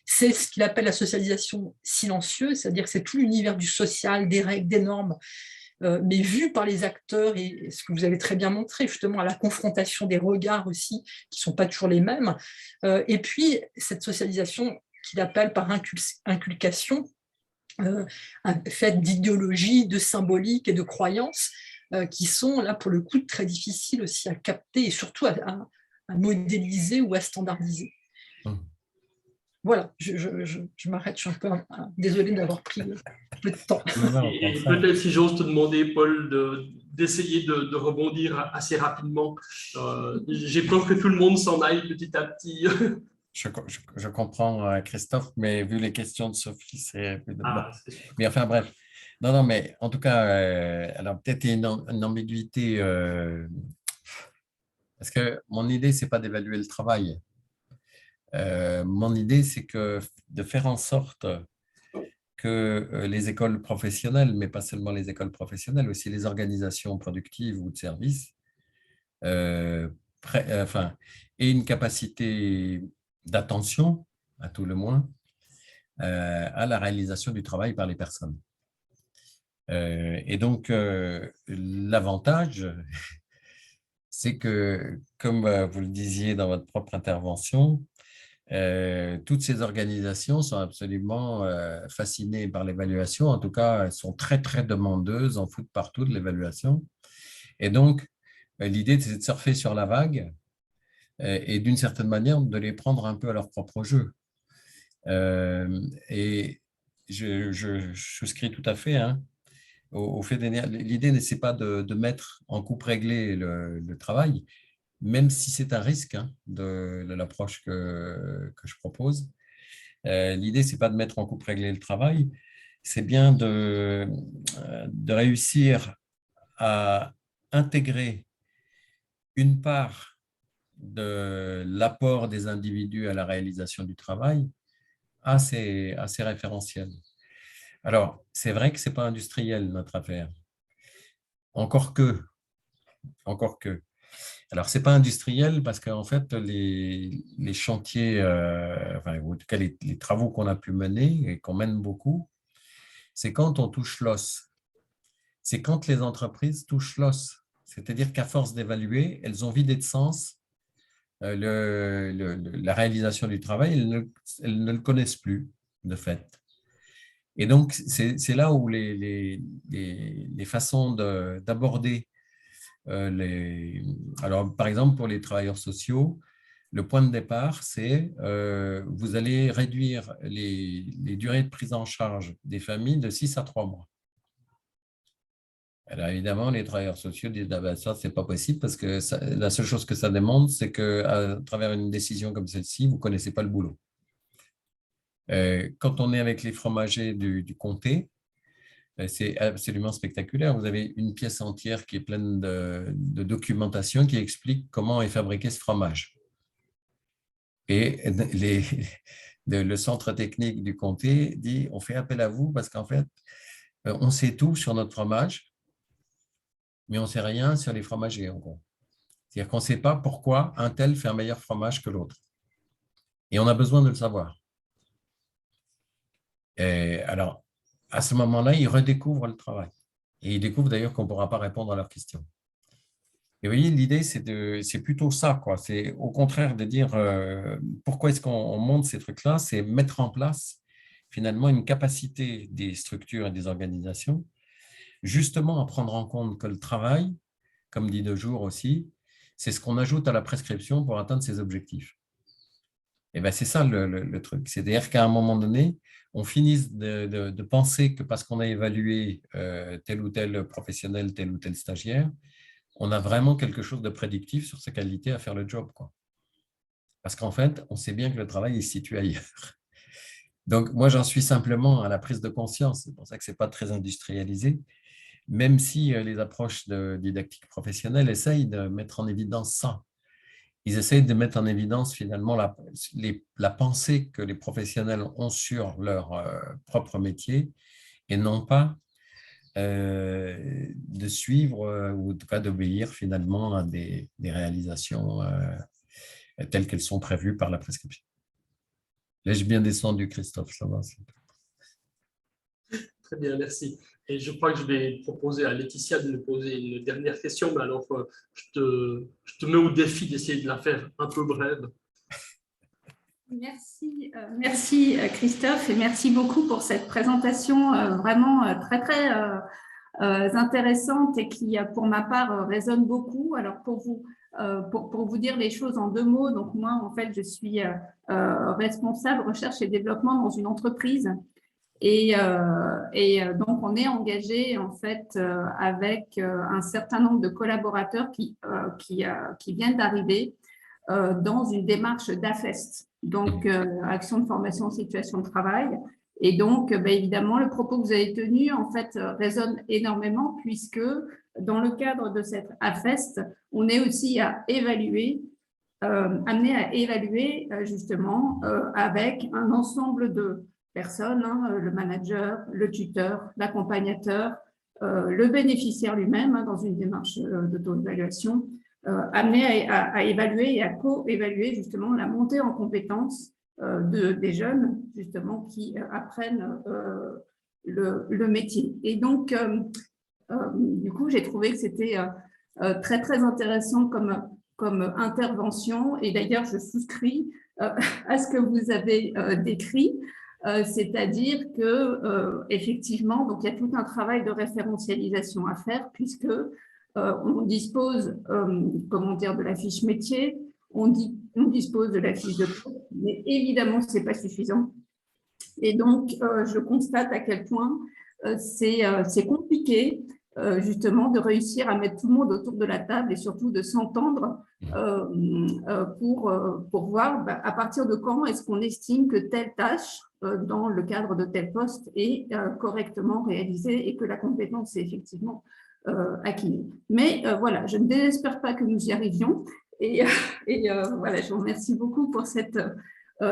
C'est ce qu'il appelle la socialisation silencieuse, c'est-à-dire que c'est tout l'univers du social, des règles, des normes, mais vu par les acteurs, et ce que vous avez très bien montré, justement, à la confrontation des regards aussi, qui ne sont pas toujours les mêmes. Et puis, cette socialisation qu'il appelle par inculcation, faite d'idéologie, de symbolique et de croyances, qui sont, là, pour le coup, très difficiles aussi à capter et surtout à modéliser ou à standardiser. Voilà, je m'arrête, je suis un peu désolée d'avoir pris un peu de temps. Et peut-être si j'ose te demander, Paul, d'essayer de rebondir assez rapidement. J'ai peur que tout le monde s'en aille petit à petit. Je comprends, Christophe, mais vu les questions de Sophie, c'est... Ah, bon. Mais enfin, bref. Non, mais en tout cas, alors peut-être une ambiguïté, parce que mon idée, ce n'est pas d'évaluer le travail. Mon idée, c'est de faire en sorte que les écoles professionnelles, mais pas seulement les écoles professionnelles, aussi les organisations productives ou de services, aient une capacité d'attention, à tout le moins, à la réalisation du travail par les personnes. Et donc, l'avantage, c'est que, comme vous le disiez dans votre propre intervention, toutes ces organisations sont absolument fascinées par l'évaluation. En tout cas, elles sont très, très demandeuses, en foutent partout de l'évaluation. Et donc, l'idée, c'est de surfer sur la vague et d'une certaine manière, de les prendre un peu à leur propre jeu. Et je souscris tout à fait au fait l'idée, n'est pas de mettre en coupe réglée le travail, même si c'est un risque de l'approche que je propose. L'idée, ce n'est pas de mettre en coupe réglée le travail, c'est bien de réussir à intégrer une part de l'apport des individus à la réalisation du travail à ces référentiels. Alors, c'est vrai que ce n'est pas industriel, notre affaire. Encore que. Alors, ce n'est pas industriel parce qu'en fait, les chantiers, ou en tout cas les travaux qu'on a pu mener et qu'on mène beaucoup, c'est quand on touche l'os. C'est quand les entreprises touchent l'os. C'est-à-dire qu'à force d'évaluer, elles ont vidé de sens la réalisation du travail, elles ne le connaissent plus, de fait. Et donc, c'est là où les façons d'aborder alors, par exemple, pour les travailleurs sociaux, le point de départ, c'est vous allez réduire les durées de prise en charge des familles de 6 à 3 mois. Alors évidemment, les travailleurs sociaux disent ah ben ça, c'est pas possible parce que la seule chose que ça demande, c'est qu'à travers une décision comme celle-ci, vous ne connaissez pas le boulot. Quand on est avec les fromagers du comté, c'est absolument spectaculaire. Vous avez une pièce entière qui est pleine de documentation qui explique comment est fabriqué ce fromage. Et le centre technique du comté dit on fait appel à vous parce qu'en fait, on sait tout sur notre fromage, mais on ne sait rien sur les fromagers, en gros. C'est-à-dire qu'on ne sait pas pourquoi un tel fait un meilleur fromage que l'autre. Et on a besoin de le savoir. Et alors, à ce moment-là, ils redécouvrent le travail. Et ils découvrent d'ailleurs qu'on ne pourra pas répondre à leurs questions. Et vous voyez, l'idée, c'est plutôt ça, quoi. C'est au contraire de dire pourquoi est-ce qu'on monte ces trucs-là, c'est mettre en place finalement une capacité des structures et des organisations, justement à prendre en compte que le travail, comme dit De Jour aussi, c'est ce qu'on ajoute à la prescription pour atteindre ses objectifs. Et bien, c'est ça le truc. C'est-à-dire qu'à un moment donné, on finisse de penser que parce qu'on a évalué tel ou tel professionnel, tel ou tel stagiaire, on a vraiment quelque chose de prédictif sur sa qualité à faire le job, quoi. Parce qu'en fait, on sait bien que le travail est situé ailleurs. Donc, moi, j'en suis simplement à la prise de conscience. C'est pour ça que ce n'est pas très industrialisé, même si les approches de didactique professionnelle essayent de mettre en évidence ça. Ils essayent de mettre en évidence finalement la pensée que les professionnels ont sur leur propre métier et non pas de suivre ou en tout cas d'obéir finalement à des réalisations telles qu'elles sont prévues par la prescription. L'ai-je bien descendu, Christophe? Ça va? Très bien, merci. Et je crois que je vais proposer à Laetitia de me poser une dernière question, mais alors je te mets au défi d'essayer de la faire un peu brève. Merci Christophe, et merci beaucoup pour cette présentation vraiment très, très intéressante et qui, pour ma part, résonne beaucoup. Alors, pour vous dire les choses en 2 mots, donc moi, en fait, je suis responsable recherche et développement dans une entreprise. Et donc, on est engagé, en fait, avec un certain nombre de collaborateurs qui viennent d'arriver dans une démarche d'AFEST, donc Action de formation en situation de travail. Et donc, évidemment, le propos que vous avez tenu, en fait, résonne énormément puisque dans le cadre de cette AFEST, on est aussi amené à évaluer justement avec un ensemble de personnes, le manager, le tuteur, l'accompagnateur, le bénéficiaire lui-même dans une démarche d'auto-évaluation, amené à évaluer et à co-évaluer justement la montée en compétences des jeunes justement qui apprennent le métier. Et donc, du coup, j'ai trouvé que c'était très, très intéressant comme intervention. Et d'ailleurs, je souscris à ce que vous avez décrit. C'est-à-dire que effectivement, donc il y a tout un travail de référentialisation à faire puisque on dispose, comment dire, de la fiche métier, on dispose de la fiche de poste, mais évidemment c'est pas suffisant. Et donc je constate à quel point c'est compliqué justement de réussir à mettre tout le monde autour de la table et surtout de s'entendre pour voir à partir de quand est-ce qu'on estime que telle tâche dans le cadre de tel poste est correctement réalisée et que la compétence est effectivement acquise. Mais voilà, je ne désespère pas que nous y arrivions et voilà, je vous remercie beaucoup pour cet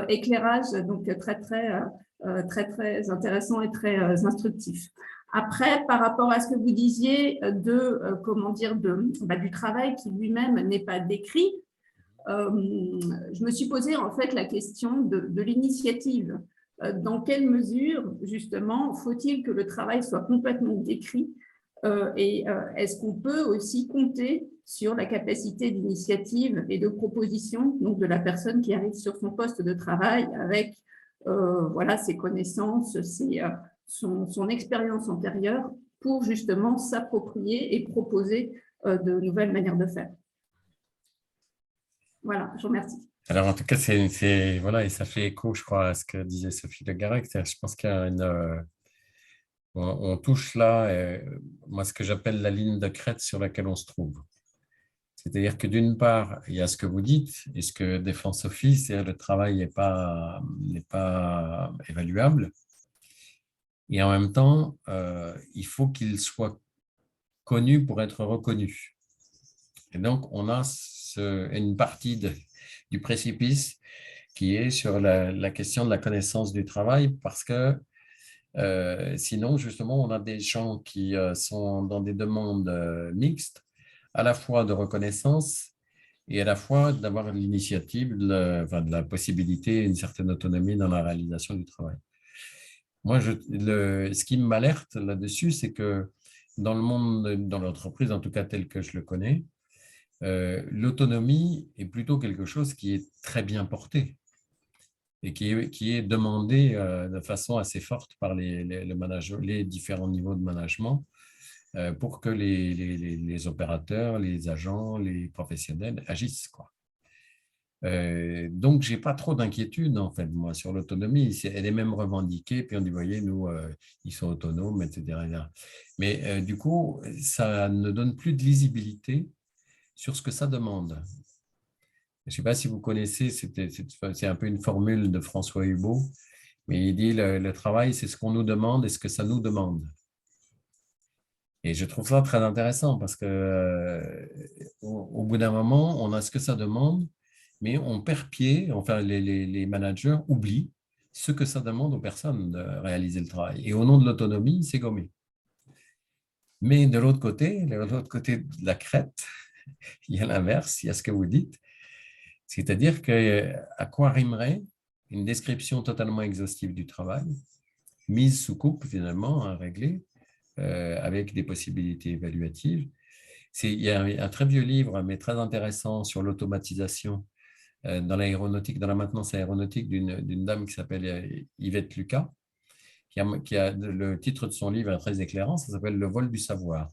éclairage donc très intéressant et très instructif. Après, par rapport à ce que vous disiez du travail qui lui-même n'est pas décrit, je me suis posé en fait la question de l'initiative. Dans quelle mesure, justement, faut-il que le travail soit complètement décrit et est-ce qu'on peut aussi compter sur la capacité d'initiative et de proposition donc de la personne qui arrive sur son poste de travail avec voilà, ses connaissances, son expérience antérieure pour justement s'approprier et proposer de nouvelles manières de faire. Voilà, je vous remercie. Alors, en tout cas, voilà, et ça fait écho, je crois, à ce que disait Sophie Le Garrec. Je pense qu'il y a on touche là, moi, ce que j'appelle la ligne de crête sur laquelle on se trouve. C'est-à-dire que d'une part, il y a ce que vous dites et ce que défend Sophie, c'est que le travail n'est pas évaluable. Et en même temps, il faut qu'il soit connu pour être reconnu. Et donc, on a une partie du précipice qui est sur la question de la connaissance du travail, parce que sinon, justement, on a des gens qui sont dans des demandes mixtes, à la fois de reconnaissance et à la fois d'avoir l'initiative, de la possibilité, une certaine autonomie dans la réalisation du travail. Moi, ce qui m'alerte là-dessus, c'est que dans le monde, dans l'entreprise, en tout cas tel que je le connais, l'autonomie est plutôt quelque chose qui est très bien porté et qui est demandé de façon assez forte par les différents niveaux de management pour que les opérateurs, les agents, les professionnels agissent, quoi. Donc, je n'ai pas trop d'inquiétude, en fait, moi, sur l'autonomie. Elle est même revendiquée, puis on dit, voyez, nous, ils sont autonomes, etc. Mais du coup, ça ne donne plus de lisibilité sur ce que ça demande. Je ne sais pas si vous connaissez, c'est un peu une formule de François Hubaut, mais il dit, le travail, c'est ce qu'on nous demande et ce que ça nous demande. Et je trouve ça très intéressant parce que au bout d'un moment, on a ce que ça demande, mais on perd pied, enfin les managers oublient ce que ça demande aux personnes de réaliser le travail. Et au nom de l'autonomie, c'est gommé. Mais de l'autre côté de la crête, il y a l'inverse, il y a ce que vous dites. C'est-à-dire à quoi rimerait une description totalement exhaustive du travail, mise sous coupe finalement, à régler, avec des possibilités évaluatives. Il y a un très vieux livre, mais très intéressant, sur l'automatisation dans l'aéronautique, dans la maintenance aéronautique, d'une dame qui s'appelle Yvette Lucas, qui a le titre de son livre est très éclairant, ça s'appelle « Le vol du savoir ».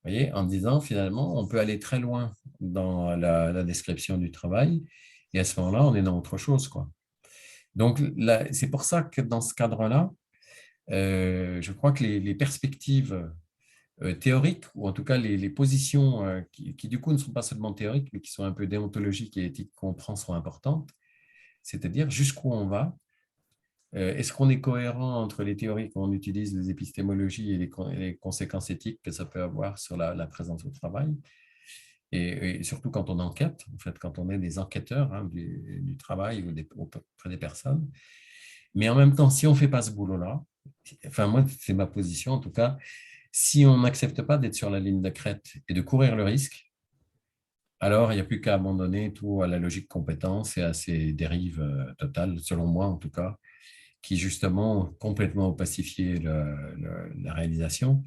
Vous voyez, en disant finalement, on peut aller très loin dans la description du travail, et à ce moment-là, on est dans autre chose, quoi. Donc, c'est pour ça que dans ce cadre-là, je crois que les perspectives théoriques, ou en tout cas les positions qui du coup ne sont pas seulement théoriques, mais qui sont un peu déontologiques et éthiques qu'on prend sont importantes, c'est-à-dire jusqu'où on va. Est-ce qu'on est cohérent entre les théories qu'on utilise, les épistémologies et les conséquences éthiques que ça peut avoir sur la présence au travail, et surtout quand on enquête, en fait, quand on est des enquêteurs du travail ou auprès des personnes. Mais en même temps, si on ne fait pas ce boulot-là, enfin moi, c'est ma position en tout cas, si on n'accepte pas d'être sur la ligne de crête et de courir le risque, alors il n'y a plus qu'à abandonner tout à la logique compétence et à ces dérives totales, selon moi en tout cas, qui justement ont complètement opacifié la réalisation.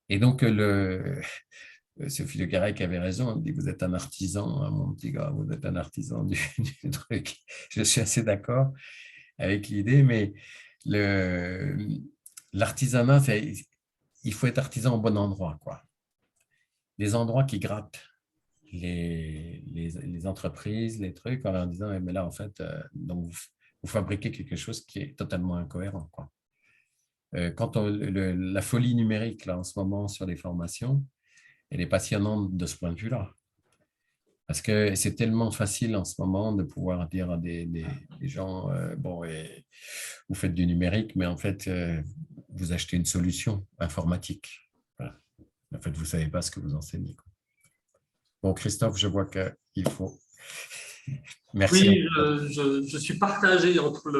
Et donc, Sophie Le Garec avait raison, elle dit « Vous êtes un artisan, hein, mon petit gars, vous êtes un artisan du truc ». Je suis assez d'accord avec l'idée, mais l'artisanat, il faut être artisan au bon endroit, quoi. Les endroits qui grattent les entreprises, les trucs, en leur disant « Mais là, en fait, donc vous fabriquez quelque chose qui est totalement incohérent, quoi ». Quand la folie numérique, là, en ce moment, sur les formations, elle est passionnante de ce point de vue-là. Parce que c'est tellement facile en ce moment de pouvoir dire à des gens, bon, vous faites du numérique, mais en fait, vous achetez une solution informatique. Voilà. En fait, vous ne savez pas ce que vous enseignez, quoi. Bon, Christophe, je vois qu'il faut... Merci. Oui, je suis partagé entre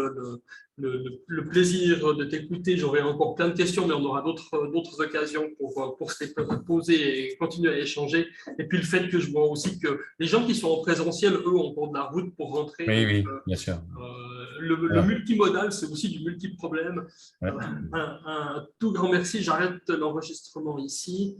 le plaisir de t'écouter. J'aurai encore plein de questions, mais on aura d'autres occasions pour se les poser et continuer à échanger. Et puis le fait que je vois aussi que les gens qui sont en présentiel, eux, ont encore de la route pour rentrer. Oui, donc, oui, bien sûr. Le multimodal, c'est aussi du multi-problème. Ouais. Un tout grand merci. J'arrête l'enregistrement ici.